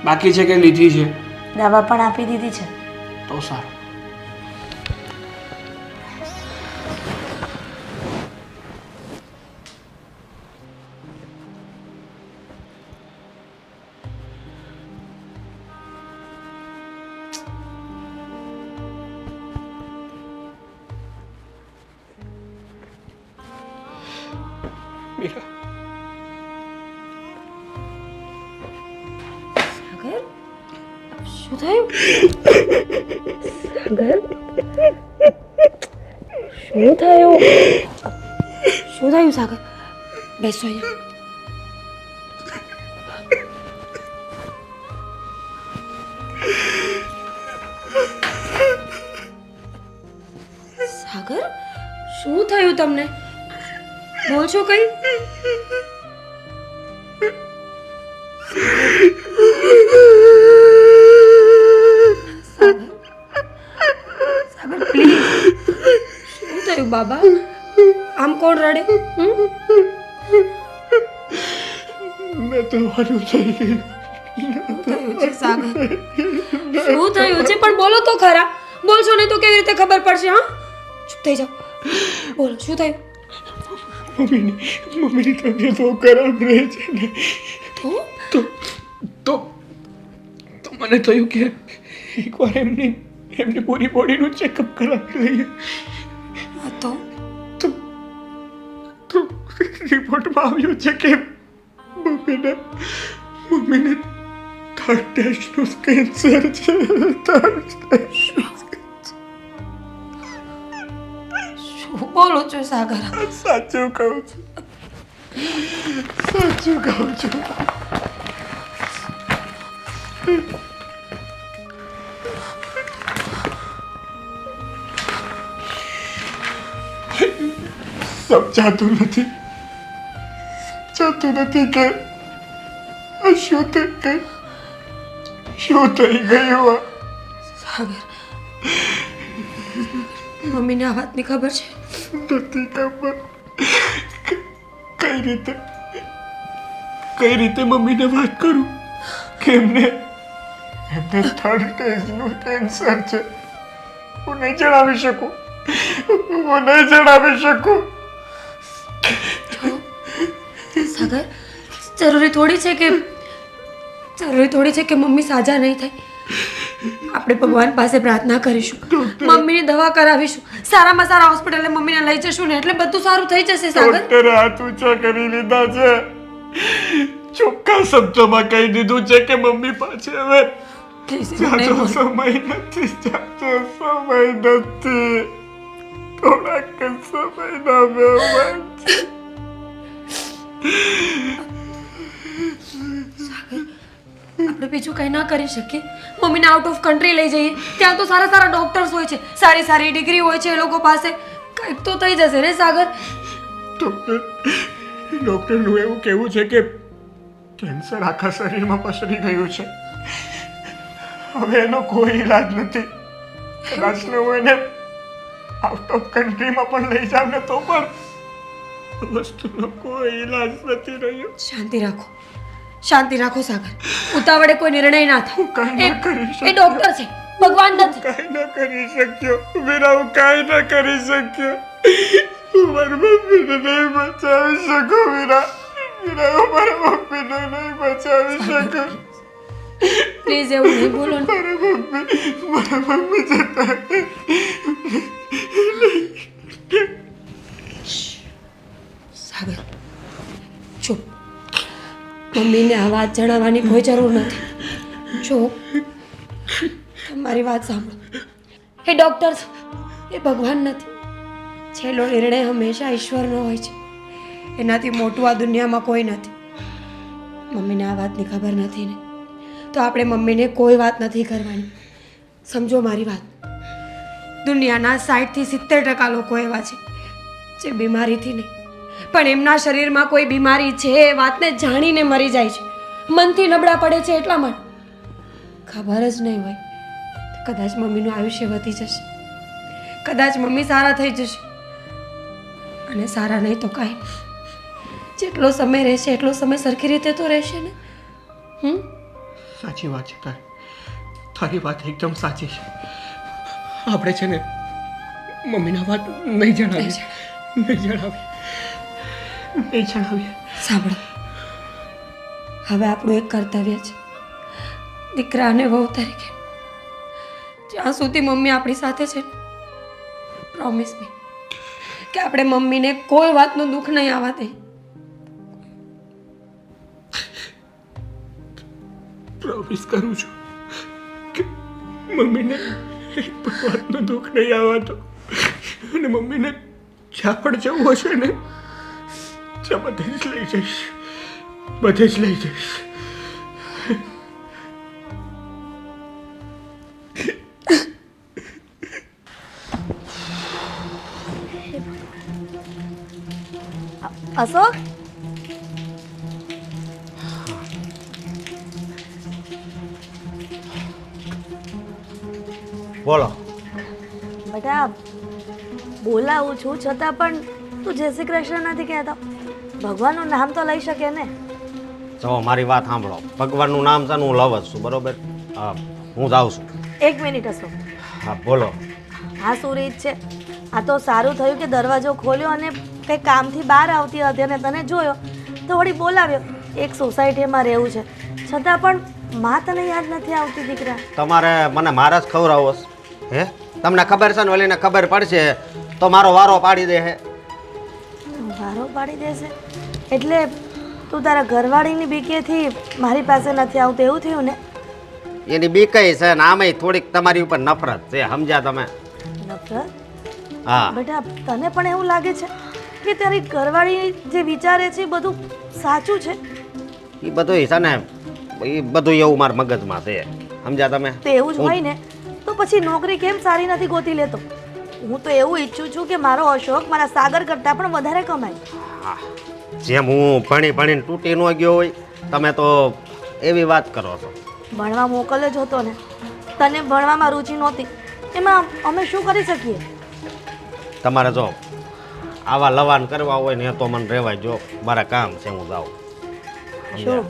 બાકી છે કે લીધી છે? દવા પણ આપી દીધી છે. તો સારું. મીરા, શું થયું? શું થયું? શું થયું સાગર? બેસો અહીંયા. સાગર, શું થયું તમને? બોલ છો કઈ? સાગર પ્લીઝ, શું થયું બાબા? આમ કોણ રડે? મેં તો મારું થઈ ગયું. શું થયું છે સાગર? શું થયું છે પણ બોલો તો ખરા. બોલશો નહીં તો કેવી રીતે ખબર પડશે? હા, ચૂપ થઈ જાઓ. બોલો શું થયું? મમ્મીની તબિયત બહુ ખરાબ રહે છે ને, તો મને થયું કે એકવાર એમની પૂરી બોડીનું ચેકઅપ કરાવી લઈએ. તો રિપોર્ટમાં આવ્યું છે કે મમ્મીને થર્ડ સ્ટેજનું કેન્સર છે. શું બોલો છો સાગર? સાચું કહું છું. સમજાતું નથી કે આ શું થઈ ગયું આ? સાગર, મમ્મીને આ વાતની ખબર છે? નથી ખબર. કઈ રીતે મમ્મીને વાત કરું કે એમને થર્ડ સ્ટેજનું કેન્સર છે? હું નહીં જણાવી શકું. સાગર, જરૂરી થોડી છે કે મમ્મી સાજા નહીં થાય. આપણે ભગવાન પાસે પ્રાર્થના કરીશું, મમ્મીની દવા કરાવીશું, સારામાં સારા હોસ્પિટલે મમ્મીને લઈ જશું ને એટલે બધું સારું થઈ જશે. સાગર, ડોક્ટરે હાથ ઊંચા કરી લીધા છે, ચોખ્ખા શબ્દોમાં કહી દીધું છે કે મમ્મી પાછી હવે જાજો સમય નથી. થોડાક સમયના વ્યવહાર છે. આપણે બીજું કંઈ ના કરી શકીએ. મમ્મીને આઉટ ઓફ કન્ટ્રી લઈ જઈએ, ત્યાં તો સારા સારા ડોક્ટર્સ હોય છે, સારી સારી ડિગ્રી હોય છે એ લોકો પાસે. કંઈક તો થઈ જશે ને સાગર? ડોક્ટરનું એવું કહેવું છે કે કેન્સર આખા શરીરમાં પસરી ગયું છે. હવે એનો કોઈ ઈલાજ નથી. કદાચ હું એને આઉટ ઓફ કન્ટ્રીમાં પણ લઈ જાવ ને તો પણ વસ્તુનો કોઈ ઈલાજ નથી રહ્યો. શાંતિ રાખો સાગર, ઉતાવળે કોઈ નિર્ણય ના થાય. કાંઈ ના કરી એ ડોક્ટર છે, ભગવાન નથી. કાંઈ ના કરી શક્યો વીરા, હું કાંઈ ના કરી શક્યો. હું મારી મમ્મીને નહીં બચાવી શકું વીરા. હું મારા મમ્મીને નહીં બચાવી શકું. પ્લીઝ એવું નહીં બોલો ને. મારા મમ્મી જતા સાગર, ચૂપ. મમ્મીને આ વાત જણાવવાની કોઈ જરૂર નથી. જો તમારી વાત સાંભળો, એ ડોક્ટર એ ભગવાન નથી. છેલ્લો નિર્ણય હંમેશા ઈશ્વરનો હોય છે. એનાથી મોટું આ દુનિયામાં કોઈ નથી. મમ્મીને આ વાતની ખબર નથી ને તો આપણે મમ્મીને કોઈ વાત નથી કરવાની. સમજો મારી વાત. દુનિયાના 60 થી 70% લોકો એવા છે જે બીમારીથી નહીં પણ એમના શરીરમાં કોઈ બીમારી છે એ વાતને જાણીને મરી જાય છે. મનથી નબળા પડે છે એટલા માટે. ખબર જ નહીં હોય તો કદાચ મમ્મીનું આયુષ્ય વધી જશે, કદાચ મમ્મી સારા થઈ જશે. અને સારા નહીં તો કાંઈ નહીં. જેટલો સમય રહેશે એટલો સમય સરખી રીતે તો રહેશે ને. સાચી વાત છે તારી વાત એકદમ સાચી છે. આપણે છે ને મમ્મીના વાત નહીં જણાવીએ. સાંભળો, હવે આપણું એક કર્તવ્ય છે દીકરા અને વહુ તરીકે. જ્યાં સુધી મમ્મી આપણી સાથે છે પ્રોમિસ મી કે આપણે મમ્મીને કોઈ વાતનું દુઃખ નહીં આવવા દે. પ્રોમિસ કરું છું કે મમ્મીને એક પણ વાતનું દુઃખ નહીં આવવા દો. અને મમ્મીને જ્યાં પણ જવું હશે ને ત્યાં બધે જ લઈ જઈશ. અશોક, બોલો. બેટા બોલાવું છું છતાં પણ તું જય શ્રી કૃષ્ણ નથી કહેતો. ભગવાનનું નામ તો લઈ શકે ને. જો મારી વાત સાંભળો, ભગવાનનું નામ છે ને હું લવ જ છું, બરોબર? હા, હું જાઉં છું. એક મિનિટ અશોક, હા બોલો. આ શું રીત છે? આ તો સારું થયું કે દરવાજો ખોલ્યો અને કંઈ કામથી બહાર આવતી હતી અને તને જોયો તો વળી બોલાવ્યો. એક સોસાયટીમાં રહેવું છે છતાં પણ માં તને યાદ નથી આવતી દીકરા. તમારે મને મારા જ ખવડાવો છે? હે, તમને ખબર છે ને ઓલીને ખબર પડશે તો મારો વારો પાડી દે. હે, વારો પાડી દેશે એટલે તું તારા ઘરવાળીની બીકેથી મારી પાસે નથી આવતું એવું થયું ને? એની બીકઈ છે ને આમેય થોડીક તમારી ઉપર નફરત છે, સમજ્યા તમે? નફરત? હા. બેટા તને પણ એવું લાગે છે કે તારી ઘરવાળી જે વિચારે છે એ બધું સાચું છે? એ બધું છે ને, એ બધું એવું મારા મગજમાં છે, સમજ્યા તમે? તો એવું જ હોય ને તો પછી નોકરી કેમ સારી નથી ગોતી લેતો? હું તો એવું ઈચ્છું છું કે મારો અશોક મારા સાગર કરતાં પણ વધારે કમાય. જેમ હું ભણી ભણીને તૂટી ન ગયો હોય તમે તો એવી વાત કરો છો. ભણવા મોકલ્યો જ હતો ને, તને ભણવામાં રુચિ નહોતી, એમાં અમે શું કરી શકીએ? તમારે જો આવા લવાન કરવા હોય ને એ તો મને રહેવાય. જો મારા કામ છે, હું જાઉં. શું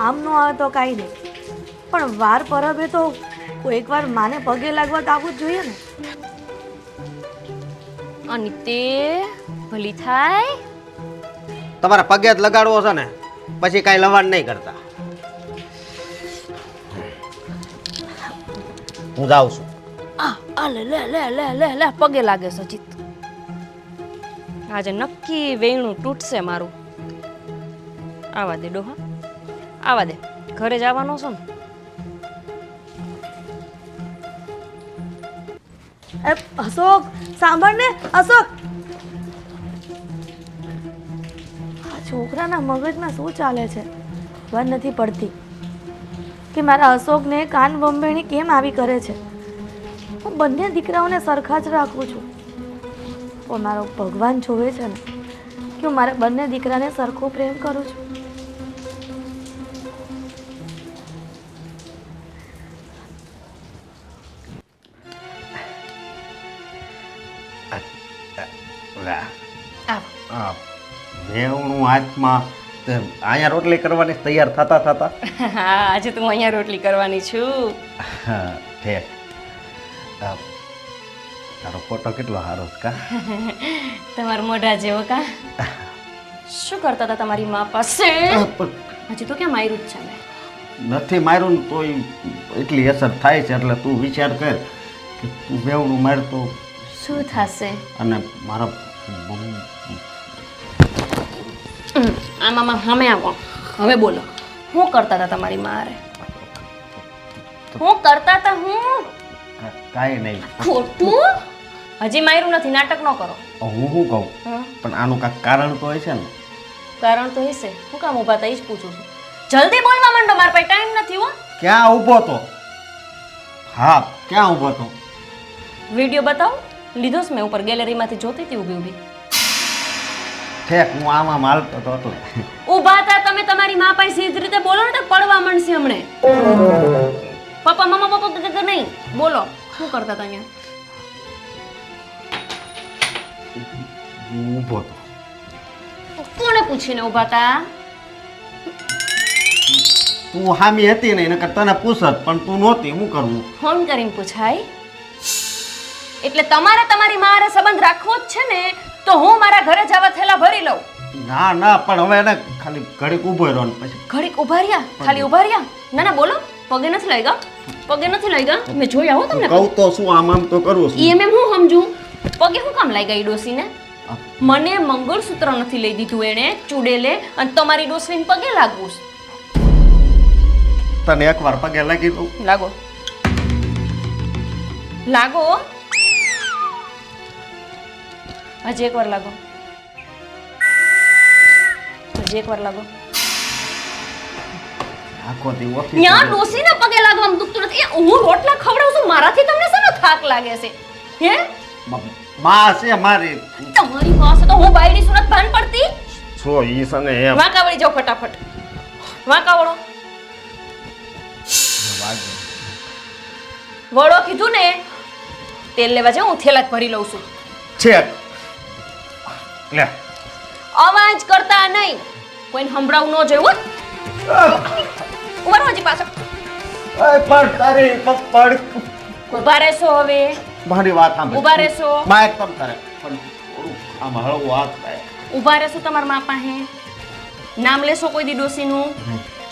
આમ નો આવે તો કાંઈ નહીં, પણ વાર પરબે તો કોઈક વાર માને પગે લાગવા તો આવવું જ જોઈએ ને. અને તે ભલી થાય. તમારે પગે જ લગાડવો છે ને, પછી કાંઈ લવાન નહીં કરતા. હું જાઉં છું. લે લે લે લે લે લે પગે લાગે સચિત. આજે નક્કી વેણું તૂટશે મારું. આવા દે ડોહા, આવા દે. ઘરે જવાનો છો ને? અશોક સાંભળ ને, અશોક. આ છોકરાના મગજમાં શું ચાલે છે ખબર નથી પડતી કે મારા અશોકને કાન બંબેણી કેમ આવી કરે છે. હું બંને દીકરાઓને સરખા જ રાખું છું, પણ મારો ભગવાન જોવે છે ને કે હું મારા બંને દીકરાને સરખો પ્રેમ કરું છું. મેવણું હાથમાં અહીંયા રોટલી કરવાની તૈયાર થતા થતા. હા, આજે તો હું અહીંયા રોટલી કરવાની છું. ઠીક. તારો ફોટો કેટલો સારો છે કા? તમારા મોઢા જેવો કા? શું કરતા હતા તમારી મા પાસે? હજી તો ક્યાં માર્યું જ છે ને? નથી માર્યું ને તોય એટલી અસર થાય છે. એટલે તું વિચાર કર કે તું બેવડું મારતો શું થશે? અને મારા આમાં સામે આવો. હવે બોલો, શું કરતા હતા તમારી મારે? શું કરતા હતા? હું કાંઈ નહીં. ખોટું? હજી માર્યું નથી, નાટક ન કરો. હું શું કહું, હા, પણ આનું કાંઈક કારણ તો હોય છે ને? કારણ તો હશે. હું કામ ઊભા હતા એ જ પૂછું છું. જલ્દી બોલવા માંડો, મારા પાસે ટાઈમ નથી. હો, ક્યાં ઊભો તો? હા, ક્યાં ઊભો તો? વિડીયો બતાવો. લીધો છે મેં ઉપર ગેલેરીમાંથી જોતી હતી ઊભી ઊભી. ઠેક, હું આમાં માલતો તો એટલે. ઊભા હતા તમે, તમારી મા પાસે સીધી રીતે બોલો ને તો પડવા માંડશે હમણે. પપ્પા મમ્મા પપ્પા કે નહીં બોલો. શું કરતા હતા અહીંયા? હું ઊભો તો. કોને પૂછીને ઊભા હતા? તું હામી હતી ને એને તને પૂછત, પણ તું નહોતી. શું કરવું? ફોન કરીને પૂછાય. એટલે તમારે તમારી મારે સંબંધ રાખવો જ છે ને, તો હું મારા ઘરે જવા થેલા ભરી લઉં. ના ના, પણ હવે એને ખાલી ઘડીક ઊભો રહ્યો ને પછી ઘડીક ઉભા રહ્યા, ખાલી ઉભા રહ્યા. ના ના બોલો. પગે નથી લાગ્યા, પગે નથી લાગ્યા. મેં જોયા હો તમને. કહું તો શું, આમ આમ તો કરવું છું. એમ હું સમજુ. પગે શું કામ લાગ્યા એ ડોસીને? મને મંગળસૂત્ર નથી લઈ દીધું એણે ચૂડેલે, અને તમારી ડોસીને પગે લાગવું છે. તને એકવાર પગે લાગી દઉં. લાગો લાગો, હજી એકવાર લાગો, હજી એકવાર લાગો. આખો દી ઓફિસ ત્યાં ડોસીને પગે લાગવામાં દુખતું નથી. એ હું રોટલા ખવડાવું છું, મારાથી તમને શેનો થાક લાગે છે? હે, માં છે મારી. તમારી પાસે તો હું બાયડી સુરત ભાન પડતી. છો ઈ સને એમ વાંકા વળી જાઓ ફટાફટ. વાંકા વળો. વળો કીધું ને. તેલ લેવા જાઉં, હું થેલા જ ભરી લઉં છું. છે લે. અવાજ કરતા નહીં, કોઈને સંભળાવું ન જોયું. ઉભા રહો હજી પાછળ. પણ તારી પપ્પડ ઉભા રહેશો હવે. મારી વાત સાંભળ. ઉભા રહેશો. માં એકદમ કરે પણ થોડું આમ હળવું હાથ થાય. ઉભા રહેશો તમારા મા પાસે. નામ લેશો કોઈ દી ડોસીનું,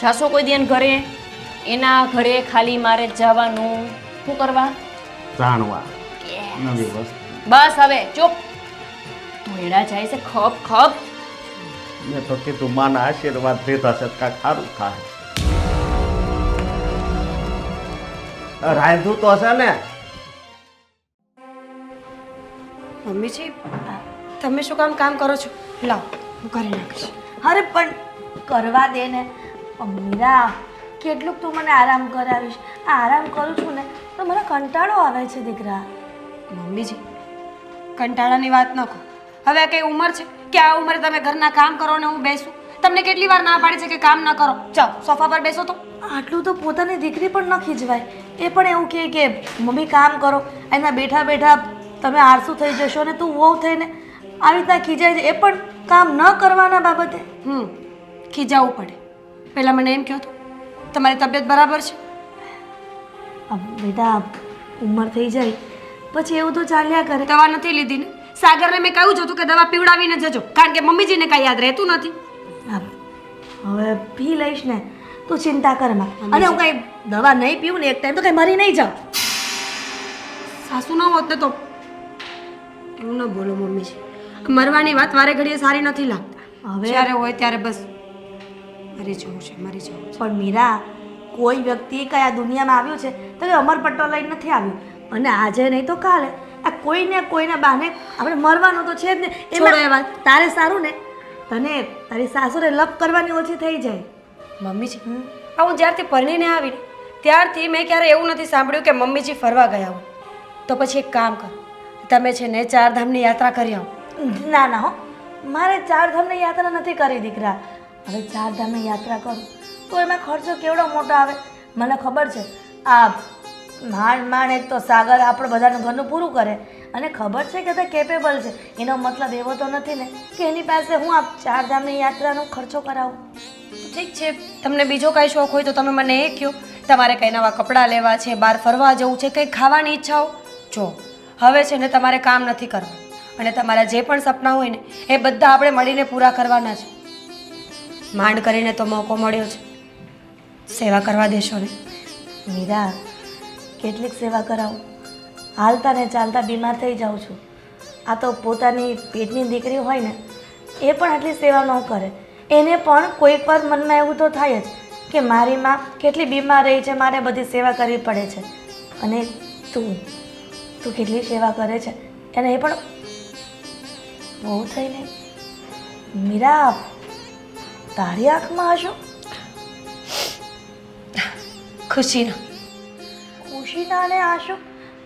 જાશો કોઈ દી એના ઘરે. એના ઘરે ખાલી મારે જ જવાનું. શું કરવા? જાણવા નવી વસ્તુ. બસ હવે ચૂપ. ધોયડા જાય છે ખપ ખપ. મેં તો કીધું માના આશીર્વાદ લીધા છે કાંઈક સારું થાય. રાંધું તો હશે ને? મમ્મીજી, તમે શું કામ કરો છો? લાવ, હું કરી નાખીશ. અરે પણ કરવા દે ને. મીરા, કેટલુંક તું મને આરામ કરાવીશ? આ આરામ કરું છું ને તો મને કંટાળો આવે છે દીકરા. મમ્મીજી, કંટાળાની વાત ન કહો. હવે કઈ ઉંમર છે કે આ ઉંમરે તમે ઘરના કામ કરો ને હું બેસું? તમને કેટલી વાર ના પાડી છે કે કામ ન કરો? ચાલો સોફા પર બેસો તો. આટલું તો પોતાની દીકરી પણ ન ખીજવાય. એ પણ એવું કહે કે મમ્મી કામ કરો, એના બેઠા બેઠા તમે આળસુ થઈ જશો ને તું વહુ થઈને આવી રીતના ખીજાય છે. એ પણ કામ ન કરવાના બાબતે. ખીજાવું પડે. પહેલાં મને એમ કહો તો તમારી તબિયત બરાબર છે? બેટા ઉંમર થઈ જાય પછી એવું તો ચાલ્યા કરે. દવા નથી લીધી ને? સાગરને મેં કહ્યું જ હતું કે દવા પીવડાવીને જજો, કારણ કે મમ્મીજીને કાંઈ યાદ રહેતું નથી. હવે પી લઈશ ને, તું ચિંતા કર માં. અને હું કઈ દવા નહીં પીવું ને એક ટાઈમ તો કઈ મરી નહીં જાઉં. સાસુ ન હોત ને તો એવું ન બોલો મમ્મીજી. મરવાની વાત વારે ઘડીએ સારી નથી લાગતા. હવે જ્યારે હોય ત્યારે બસ મરી જવું છે, મરી જવું છે. પણ મીરા, કોઈ વ્યક્તિ કયા દુનિયામાં આવ્યું છે તો કે અમરપટ્ટો લઈને નથી આવ્યું. અને આજે નહીં તો કાલે આ કોઈને કોઈના બહાને આપણે મરવાનું તો છે જ ને. છોડો એ વાત. તારે સારું ને, તને તારી સાસુને લપ કરવાની ઓછી થઈ જાય. મમ્મીજી આ હું જ્યારથી પરણીને આવીને ત્યારથી મેં ક્યારે એવું નથી સાંભળ્યું કે મમ્મીજી ફરવા ગયા હોય. તો પછી એક કામ કરો, તમે છે ને 4 ધામની યાત્રા કરી આવો. ના ના હો, મારે 4 ધામની યાત્રા નથી કરી દીકરા. હવે 4 ધામની યાત્રા કરું તો એમાં ખર્ચો કેવડો મોટો આવે મને ખબર છે. આ માંડ એક તો સાગર આપણે બધાનું ઘરનું પૂરું કરે અને ખબર છે કે તે કેપેબલ છે. એનો મતલબ એવો તો નથી ને કે એની પાસે હું આ 4 ધામની યાત્રાનો ખર્ચો કરાવું. ઠીક છે, તમને બીજો કાંઈ શોખ હોય તો તમે મને એ કહો. તમારે કંઈ નવા કપડાં લેવા છે, બહાર ફરવા જવું છે, કંઈ ખાવાની ઈચ્છાઓ? જો હવે છે ને તમારે કામ નથી કરવું અને તમારા જે પણ સપના હોય ને એ બધા આપણે મળીને પૂરા કરવાના છે. માંડ કરીને તો મોકો મળ્યો છે, સેવા કરવા દેશો ને? મીરા, કેટલીક સેવા કરાવું? હાલતા ને ચાલતા બીમાર થઈ જાઉં છું. આ તો પોતાની પેટની દીકરી હોય ને એ પણ આટલી સેવા ન કરે. એને પણ કોઈક વાર મનમાં એવું તો થાય જ કે મારી માં કેટલી બીમાર રહી છે, મારે બધી સેવા કરવી પડે છે. અને તું કેટલી સેવા કરે છે અને એ પણ બહુ થઈને. મીરા, તારી આંખમાં હશો ખુશીના. ખુશીના અને આશો?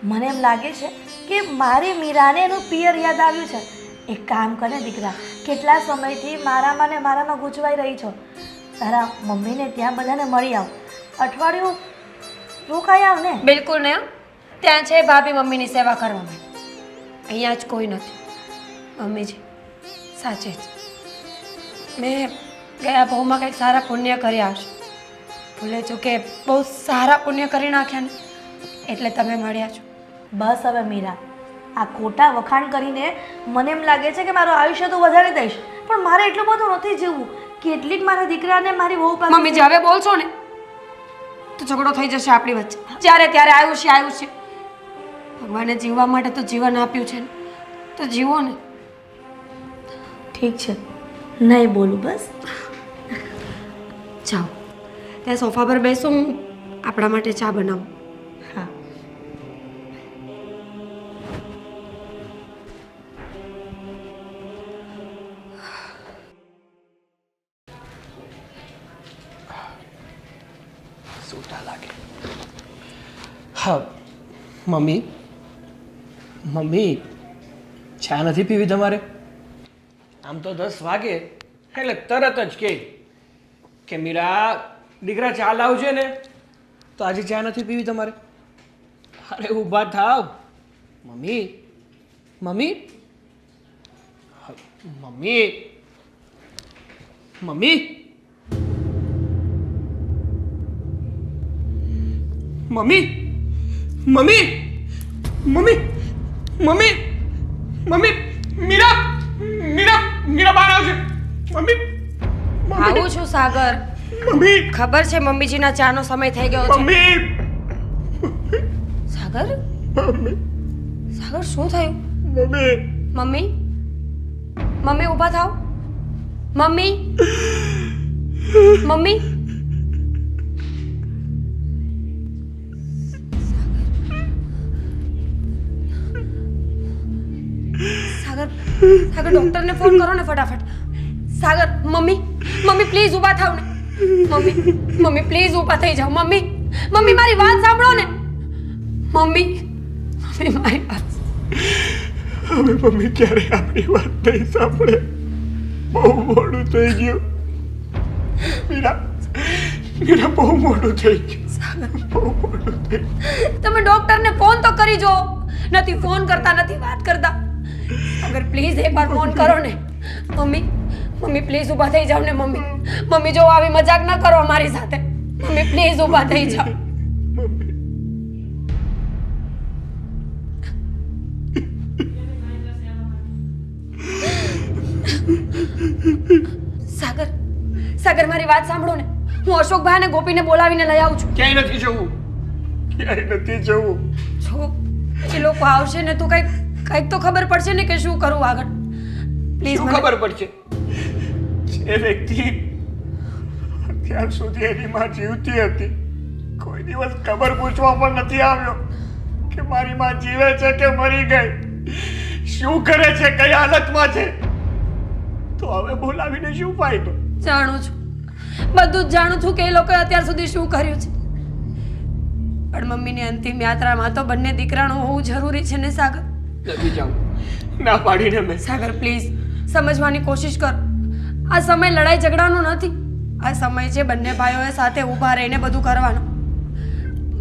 મને એમ લાગે છે કે મારી મીરાને એનું પિયર યાદ આવ્યું છે. એક કામ કરે દીકરા, કેટલા સમયથી મારામાં ગૂંચવાઈ રહી છો. તારા મમ્મીને ત્યાં બધાને મળી આવ, અઠવાડિયું રોકાઈ આવ ને. બિલકુલ નહીં. ત્યાં છે ભાભી મમ્મીની સેવા કરવા માટે. અહીંયા જ કોઈ નથી. મમ્મીજી સાચે જ મેં ગયા બહુમાં કંઈક સારા પુણ્ય કર્યા હશે. ભૂલે ચૂકે બહુ સારા પુણ્ય કરી નાખ્યા ને એટલે તમે મળ્યા છો. બસ હવે મીરા, આ ખોટા વખાણ કરીને મને એમ લાગે છે કે મારું આયુષ્ય તો વધારી દઈશ, પણ મારે એટલું બધું નથી જીવવું. કેટલીક મારા દીકરાને મારી વહુ પાસે. મમ્મીજી હવે બોલશો ને તો ઝઘડો થઈ જશે આપણી વચ્ચે. જ્યારે ત્યારે આયુષ્ય ભગવાને જીવવા માટે તો જીવન આપ્યું છે ને, તો જીવો ને. ઠીક છે, નહીં બોલું બસ. જાઓ ત્યાં સોફા પર બેસો, હું આપણા માટે ચા બનાવું. હા. સૂતા લાગે. હા મમ્મી, ચા નથી પીવી તમારે? આમ તો 10 વાગે એટલે તરત જ કે મીરા દીકરા ચા લાવજે ને, તો આજે ચા નથી પીવી તમારે? અરે ઊભા થાવ mummy. Mummy mummy mummy mummy mummy mummy mummy mummy Meera Meera Meera બહાર આવશે. મમ્મી આવું છું સાગર. મમ્મી ખબર છે મમ્મીજીના ચાનો સમય થઈ ગયો છે. મમ્મી સાગર મમ્મી સાગર શું થયું? મમ્મી મમ્મી મમ્મી ઊભા થાવ. મમ્મી મમ્મી સાગર સાગર ડોક્ટરને ફોન કરો ને ફટાફટ. સાગર મમ્મી પ્લીઝ ઊભા થાવ ને. મમ્મી પ્લીઝ ઊભા થઈ જાઓ. મમ્મી મારી વાત સાંભળો ને. મમ્મી મારી વાત. હવે મમ્મી ક્યારે આપણી વાત નહીં સાંભળે. બહુ મોડું થઈ ગયું. મીરા બહુ મોડું થઈ ગયું. બહુ મોડું થઈ ગયું. તમે ડોક્ટરને ફોન તો કરી જો. નથી ફોન કરતા, નથી વાત કરતા. અગર પ્લીઝ એકવાર ફોન કરો ને. મમ્મી પ્લીઝ ઊભા થઈ જાવ ને મમ્મી. મમ્મી જો આવી મજાક ન કરો અમારી સાથે. મમ્મી પ્લીઝ ઊભા થઈ જાવ. સાગર મારી વાત સાંભળો ને. હું અશોકભાઈ અને ગોપીને બોલાવીને લઈ આવું છું. ક્યાંય નથી જવું. ક્યાંય નથી જવું. જો એ લોકો આવશે ને તો કંઈક તો ખબર પડશે ને કે શું કરું આગળ. પ્લીઝ શું ખબર પડશે? જે વ્યક્તિ અત્યાર સુધી એની માં જીવતી હતી, કોઈ દિવસ ખબર પૂછવા પણ નથી આવ્યો કે મારી માં જીવે છે કે મરી ગઈ, શું કરે છે, કઈ હાલતમાં છે. તો હવે બોલાવીને શું ફાયદો? જાણું છું, બધું જ જાણું છું કે એ લોકોએ અત્યાર સુધી શું કર્યું છે. પણ મમ્મીની અંતિમ યાત્રામાં તો બંને દીકરાનું હોવું જરૂરી છે ને સાગર. નથી જાઉં. ના પાડીને મેં. સાગર પ્લીઝ સમજવાની કોશિશ કર. આ સમય લડાઈ ઝઘડાનો નથી. આ સમય છે બંને ભાઈઓએ સાથે ઊભા રહીને બધું કરવાનો.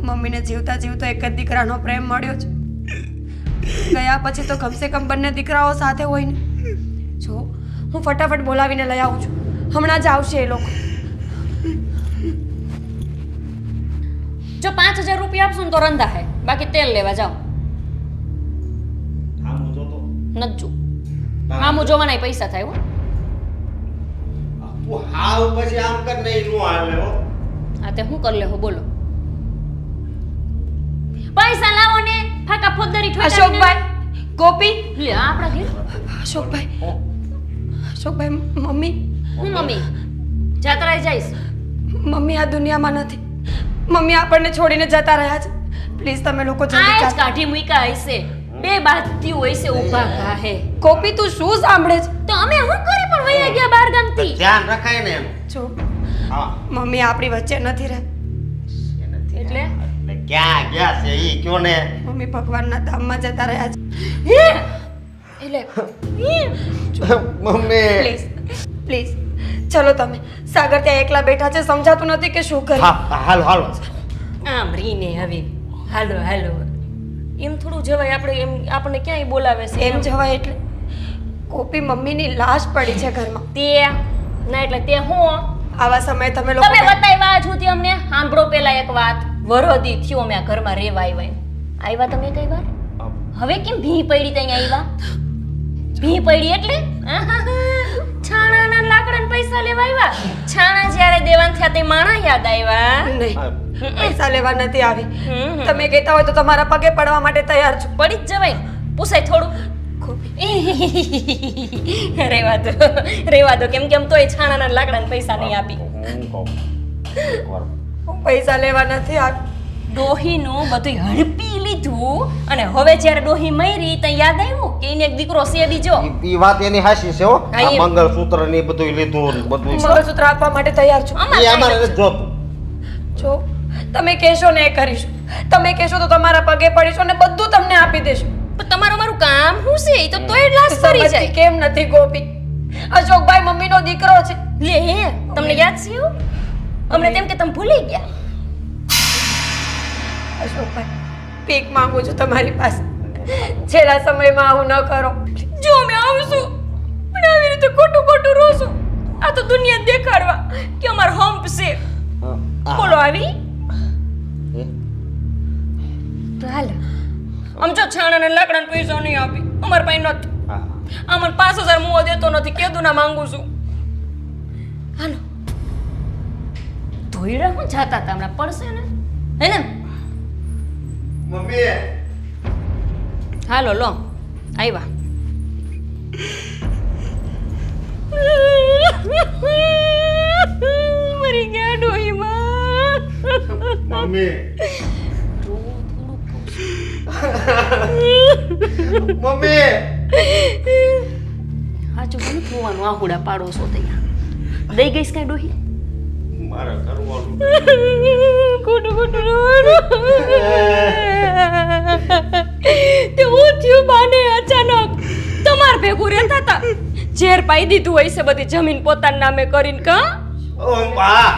મમ્મીને જીવતા જીવતો એક જ દીકરાનો પ્રેમ મળ્યો છે. ગયા પછી તો કમસે કમ બંને દીકરાઓ સાથે હોય ને. જો હું ફટાફટ બોલાવીને લઈ આવું છું. હમણાં જ આવશે એ લોકો. જો 5000 રૂપિયા આપશું ને તો રંધા હે, બાકી તેલ લેવા જાઓ. આમ જોતો નથી જો આમ જોવાના પૈસા થાય હો. તું હાવ પછી આમ કર નહીં નું હાલે હો. આ તે હું કર લે હો બોલો. પૈસા લાવો ને ફાકા ફોદરી ઠોકાવીને. અશોકભાઈ, ગોપી, લે આ આપણા ઘેર. અશોકભાઈ, મમ્મી. હું મમ્મી જાત્રાએ જઈશ. મમ્મી આ દુનિયામાં નથી. મમ્મી આપણને છોડીને જતા રહ્યા છે. પ્લીઝ તમે લોકો જલ્દી આ જ ચાલો. કાઢી મૂક્યા હશે, બે બાજથી હોય છે ઊભા કાહે. ગોપી તું શું સાંભળે છે? તો અમે હું કરી પણ વયા ગયા બાર ગામથી. ધ્યાન રખાય ને એનું. જો હા મમ્મી આપણી વચ્ચે નથી રહે. એટલે એટલે ક્યાં ગયા છે ઈ કયો ને. મમ્મી ભગવાનના ધામમાં જતા રહ્યા છે. એટલે મમ્મી પ્લીઝ ચલો તમે. સાગર ત્યાં એકલા બેઠા છે, સમજાતું નથી કે શું કરે. હા હાલો હાલો. આમ રીને હવે હાલો હાલો એમ થોડું જવાય. આપણે એમ આપણને ક્યાંય બોલાવે છે એમ જવાય એટલે ગોપી મમ્મીની લાશ પડી છે ઘરમાં. તે ના એટલે તે હું આવા સમયે તમે લોકો તમે બતાવ્યા છો તે અમને. સાંભળો પેલા એક વાત. વરોધી થયો મેં ઘરમાં રેવા આવ્યા તમે કઈ વાર? હવે કેમ ભી પડી ત્યાં આવ્યા? ભી પડી એટલે છાણાના લાકડાના પૈસા લેવા આવ્યા. છાણા જ્યારે દેવાન થયા તે માણા યાદ આવ્યા. નહીં પૈસા લેવા નથી આવી. તમે કહેતા હોય તો તમારા પગે પડવા માટે તૈયાર છું. પડી જ જવાય. પૂછાય થોડું. રેવા દો કેમ કેમ તોય છાણાના લાકડાના પૈસા નહીં આપી. હું પૈસા લેવા નથી આવી. ડોહીનું બધું હડપી લીધું અને હવે જ્યારે ડોહી મરી ત્યાં યાદ આવ્યું કે એને એક દીકરો છે બીજો. ઈ વાત એની હાસી છે હો. હા, આ એ- મંગળસૂત્ર ને ઈ બધુંય લીધું ને બધુંય. મંગળસૂત્ર આપવા માટે તૈયાર છું. ઈ અમારે નથી જોતું. જો તમે કહેશો ને એ કરીશું. તમે કહેશો તો તમારા પગે પડીશું અને બધું તમને આપી દેશું. પણ તમારું મારું કામ શું છે? ઈ તો તોય લાશ પડી સમજતી જાય. કેમ નથી ગોપી? અશોકભાઈ મમ્મીનો દીકરો છે. લે હે તમને યાદ છે એવું? અમને તેમ કે તમે ભૂલી ગયા. અશોકભાઈ ભીખ માંગુ છું તમારી પાસે. છેલ્લા સમયમાં આવું ન કરો. જો અમે આવશું અને આવી રીતે ખોટું ખોટું રોશું. આ તો દુનિયા દેખાડવા કે અમાર હમ્પ છે. બોલો આવી તો હાલ આમ જો છાણાના લાકડાના પૈસા નહીં આપી અમાર પાસે નથી. આમાં 5000 મુઓ દેતો નથી. કેદું ના માંગુ છું. હાલો ધોઈડા હું જાતા હતા હમણાં પડશે ને હે ને. મમ્મી હાલો લો આવ્યા. મરી ગયા ડોહીમાં. મમ્મી મમ્મી હાચું મને જોવાનું આહુડા પાડો છો તૈયાર દઈ ગઈશ કઈ ડોહી. મારે કરવાનું. ખોટું ખોટું રોવાનું. તે હું થયું બાને અચાનક ભેગું રહેતા હતા ઝેર પાઈ દીધું હોય છે બધી જમીન પોતાના નામે કરીને કા ઓ બા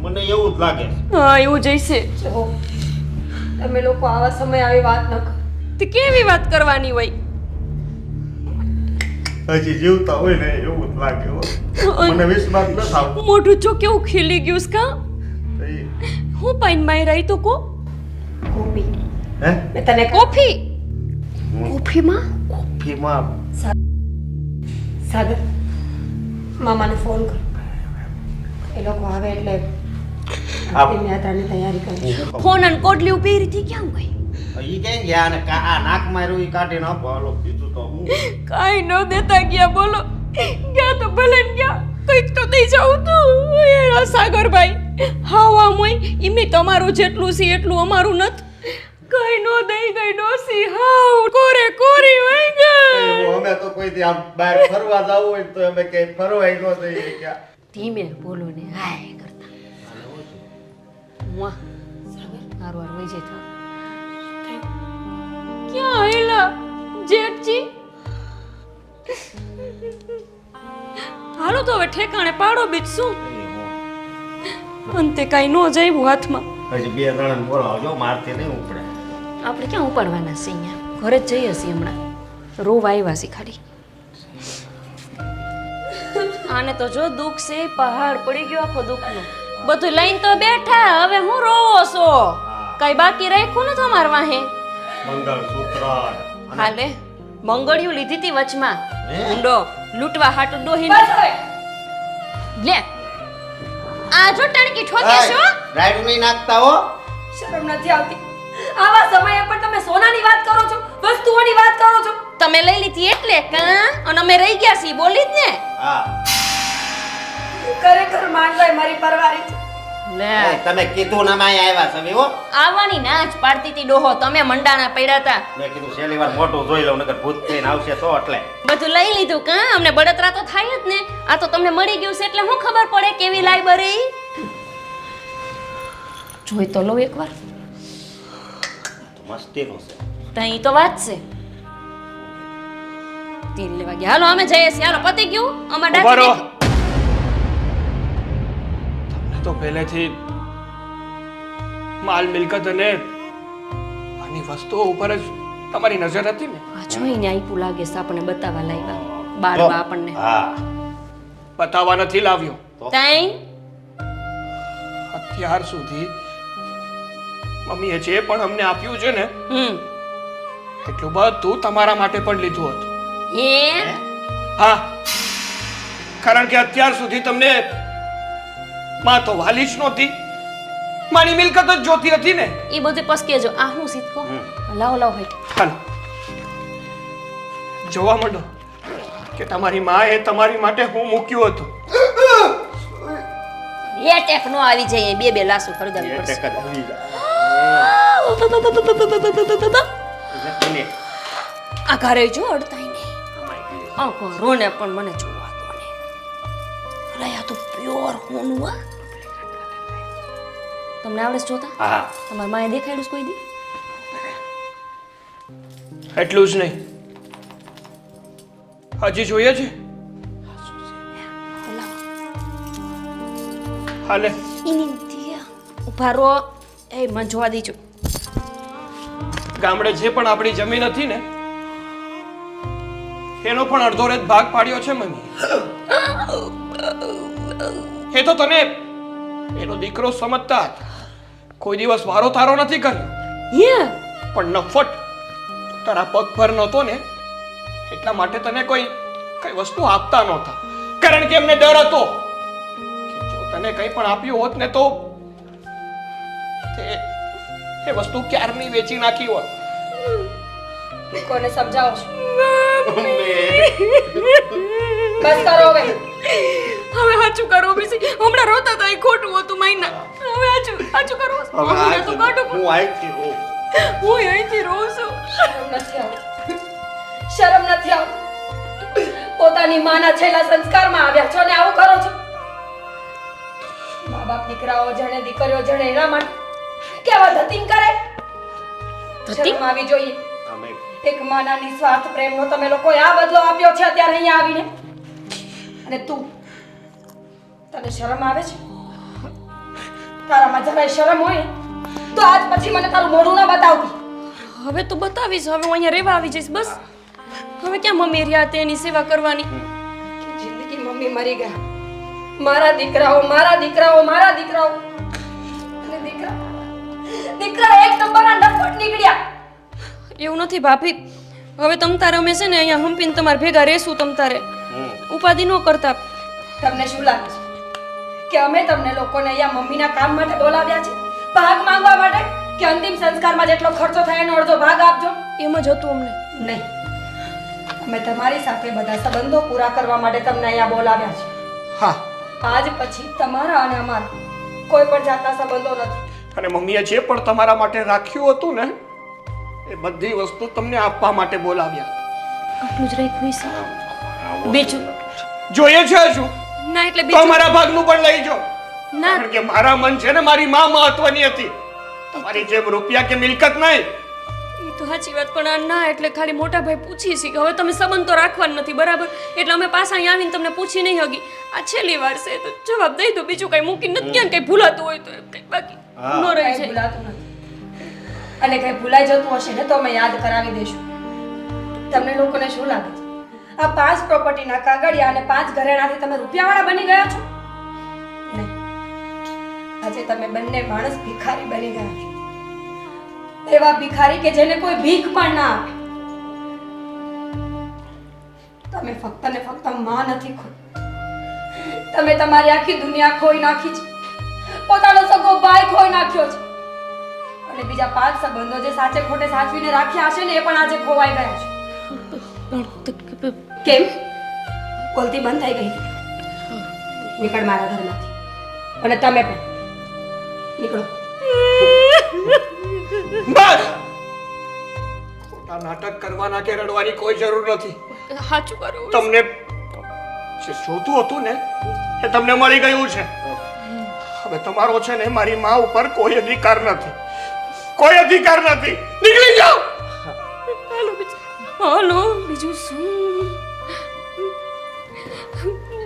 મને એવું જ લાગે છે. હા એવું જઈશે જો, તમે લોકો આવા સમય આવી વાત ન કરો. તે કેવી વાત કરવાની હોય હજી જીવતા હોય ને એવું જ લાગે હો. મને વિશ્વાસ ન થાવ મોઢું જો કેવું ખીલી ગયું છે કા હું પાઈન માઈ રહી તો કો કોપી હે મેં તને કોફી કોફીમાં ફીમાં સાગર મામાને ફોન કર. એ લોકો આવે એટલે આપણી યાત્રાની તૈયારી કરીશું. ફોન અને કોડલી ઉભી રીતી ક્યાં ગઈ ઈ ક્યાં ગયા અને આ નાક માર્યું ઈ કાઢીને આપો હાલો બીજું તો હું કાઈ ન દેતા ગયા બોલો ગયા તો ભલે ને ગયા કઈક તો દઈ જાઉં તું એ સાગરભાઈ હાવ આમ હોય એમને તમારું જેટલું છે એટલું અમારું નથી કઈ નો દઈ ગઈ ડોસી હાવ કોરે કોરી હોય ગયા અમે તો કોઈ દી આમ બહાર ફરવા જવું હોય તો અમે કઈ ફરવાય ન જઈએ ક્યાં ધીમે બોલો ને હાય કરતા મુઆ સાગર હારું હારું વઈ જાય ક્યાં આયલા જેઠજી હાલો તો હવે ઠેકાણે પાડો બીજ શું અંતે કાંઈ ન જાય હાથમાં હજી બે જણાને બોલાવજો મારથી નહીં ઉપડે આપણે ક્યાં ઉપાડવાના છે અહીંયા ઘરે જ જઈએ છીએ હમણાં રોવા આવ્યા છે ખાલી આને તો જો દુઃખ છે પહાડ પડી ગયો આખો દુઃખનો બધું લઈને તો બેઠા હવે હું રોવો છો કઈ બાકી રાખ્યું ને તમારા વાહે મંગળસૂત્ર હાલે મંગળિયું લીધી હતી વચમાં હે? ઊંડો લૂંટવા હાટુ ડોહીને લે આ જો ટણકી ઠોકે છો રાઈડ નહીં નાખતા હો શરમ નથી આવતી. આવા સમયે પણ તમે સોનાની વાત કરો છો, વસ્તુઓની વાત કરો છો. તમે લઈ લીધી એટલે કા અને અમે રહી ગયા છીએ બોલી જ ને હા ખરેખર માંડવાય મારી પરવારી છે. લે એ તમે કીધું ને અમે અહીંયા આવ્યા છે હો આવવાની ના જ પાડતી હતી ડોહો તમે મંડાણા પડ્યા હતા મેં કીધું છેલ્લી વાર મોટું જોઈ લઉં નકર ભૂત થઈને આવશે તો એટલે બધું લઈ લીધું કા અમને બળતરા તો થાય જ ને આ તો તમને મળી ગયું છે એટલે હું ખબર પડે કેવી લાઇબ્રેરી જોઈ તો લો એકવાર મસ્તીનું છે તઈ તો વાત છે તીર લેવા ગયા હાલો અમે જઈએ છીએ હાલો પતી ગયું અમાર ઉભા રહો. ડાકી તમને તો પહેલેથી માલ મિલકત અને આની વસ્તુઓ ઉપર જ તમારી નજર હતી ને. આ જોઈને આઈપું લાગે છે આપણને બતાવવા લાવ્યા બાળવા આપણને હા બતાવવા નથી લાવ્યો. તઈ અત્યાર સુધી મમ્મીએ જે પણ અમને આપ્યું છે ને એટલું બધું તમારા માટે પણ લીધું હતું. હે હા, કારણ કે અત્યાર સુધી તમને માં તો વાલી જ નહોતી, મારી મિલકત જ જોતી હતી ને. એ બધું પસકે જો આ હું સીધકો લાવો લાવો હેઠ હાલો જોવા માંડો કે તમારી માએ તમારી માટે હું મૂક્યું હતું. એ ટેક નો આવી જાય બે બે લાસુ ખરગાવી એ પડશે ટેક જ આવી જાય. આ ઘરે જો અડતાય નહીં આ ઘરોને પણ મને જોવા દો ને અરે આ તો પ્યોર હોનું આ તમને આવડે છે જોતા હા તમારા માએ દેખાડ્યું છે કોઈ દી એટલું જ નહીં, હજી જોઈએ છે. હાલે ઇની દિયા ઉભા રહો એ મને જોવા દીજો ગામડે જે પણ આપણી જમીન હતી ને એનો પણ અડધો રેત ભાગ પાડ્યો છે મમ્મી. એ તો તને એનો દીકરો સમજતા હતા, કોઈ દિવસ વારો તારો નથી કર્યો, હે પણ નફટ તારા પગ પર નહોતો ને એટલા માટે તને કઈ વસ્તુ આપતા નહોતા, કારણ કે એમને ડર હતો કે જો તને કંઈ પણ આપ્યું હોત ને તો એ વસ્તુ ક્યારની વેચી નાખી હોત. કોને સમજાવો છો? બસ કરો હવે. હવે હાચું કરો બીસી હમણાં રોતા હતા એ ખોટું હતું મહિના હવે હાચું કરો હમણાં તો કાઢો હું આઈથી રહું. હું અહીંથી રહું છું શરમ નથી આવતી, શરમ નથી આવતી. પોતાની માના છેલ્લા સંસ્કારમાં આવ્યા છો ને આવું કરો છો. મા બાપ દીકરાઓ જણે દીકરીઓ જણે એના માટે કેવા ધતિંગ કરે. ધતિંગ? શરમ આવી જોઈએ. અમે એક માના નિસ્વાર્થ પ્રેમનો તમે લોકોએ આ બદલો આપ્યો છે અત્યારે અહીંયા આવીને. અને તું, તને શરમ આવે છે? તારામાં જરાય શરમ હોય તો આજ પછી મને તારું મોઢું ના બતાવતી. હવે તો બતાવીશ. હવે હું અહીંયા રહેવા આવી જઈશ બસ. હવે ક્યાં મમ્મી રહ્યા તેની સેવા કરવાની. કે જિંદગી મમ્મી મરી ગયા. મારા દીકરાઓ, મારા દીકરાઓ, મારા દીકરાઓ. અને દીકરા એક નંબરના નફટ નીકળ્યા. એવું નથી ભાભી. હવે તમ તારે અમે છે ને અહીંયા હંપીને તમારે ભેગા રહેશું. તમ તારે ઉપાધિ ન કરતા. તમને શું લાગે છે કે અમે તમને લોકોને અહીંયા મમ્મીના કામ માટે બોલાવ્યા છે? ભાગ માંગવા માટે? કે અંતિમ સંસ્કારમાં જેટલો ખર્ચો થાય એનો અડધો ભાગ આપજો? એમ જ હતું અમને. નહીં, અમે તમારી સાથે બધા સંબંધો પૂરા કરવા માટે તમને અહીંયા બોલાવ્યા છે. હા, આજ પછી તમારા અને અમારા કોઈ પણ જાતના સંબંધો નથી. અને મમ્મીએ જે પણ તમારા માટે રાખ્યું હતું ને એ બધી વસ્તુ તમને આપવા માટે બોલાવ્યા. આટલું જ રાખ્યું છે. બીજું જોઈએ છે હજુ ના એટલે તો બીજું મારા ભાગનું પણ લઈ જાઓ. ના. કારણ કે મારા મન છે ને મારી માં મહત્વની હતી. તમારી જેમ રૂપિયા કે મિલકત નહીં. એ તો સાચી વાત, પણ આ ના એટલે ખાલી મોટા ભાઈ પૂછી છે કે હવે તમે સંબંધ તો રાખવાનો નથી બરાબર, એટલે અમે પાછા અહીંયા આવીને તમને પૂછી નહીં હગી. આ છેલ્લી વાર છે તો જવાબ દઈ દો. બીજું કઈ મૂકી નથી ક્યાં કઈ ભૂલાતું હોય તો એમ કઈ બાકી ન રહી કઈ જાય. ભૂલાતું નથી. અને કઈ ભૂલાઈ જતું હશે ને તો અમે યાદ કરાવી દઈશું. તમને લોકોને શું લાગે છે આ 5 પ્રોપર્ટીના કાગળિયા અને 5 ઘરેણાથી તમે રૂપિયાવાળા બની ગયા છો? નહીં, આજે તમે બંને માણસ ભિખારી બની ગયા છો. એવા ભિખારી કે જેને કોઈ ભીખ પણ ના આપે. તમે ફક્ત ને ફક્ત માં નથી ખોઈ, તમે તમારી આખી દુનિયા ખોઈ નાખી છે. પોતાનો સગો ભાઈ ખોઈ નાખ્યો છે. અને બીજા 5 સંબંધો જે સાચે ખોટે સાચવીને રાખ્યા હશે ને એ પણ આજે ખોવાઈ ગયા છે. કેમ? બોલતી બંધ થઈ ગઈ? નીકળ મારા ઘરમાંથી. અને તમે પણ નીકળો. બસ, ખોટા નાટક કરવાના કે રડવાની કોઈ જરૂર નથી. સાચું કરું. તમને જે જોતું હતું ને એ તમને મળી ગયું છે. હવે તમારો છે ને મારી માં ઉપર કોઈ અધિકાર નથી. કોઈ અધિકાર નથી. નીકળી જાઓ. હાલો બીજું શું?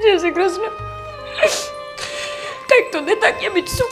જય શ્રી કૃષ્ણ. કંઈક તો દેતા કે બીજું શું?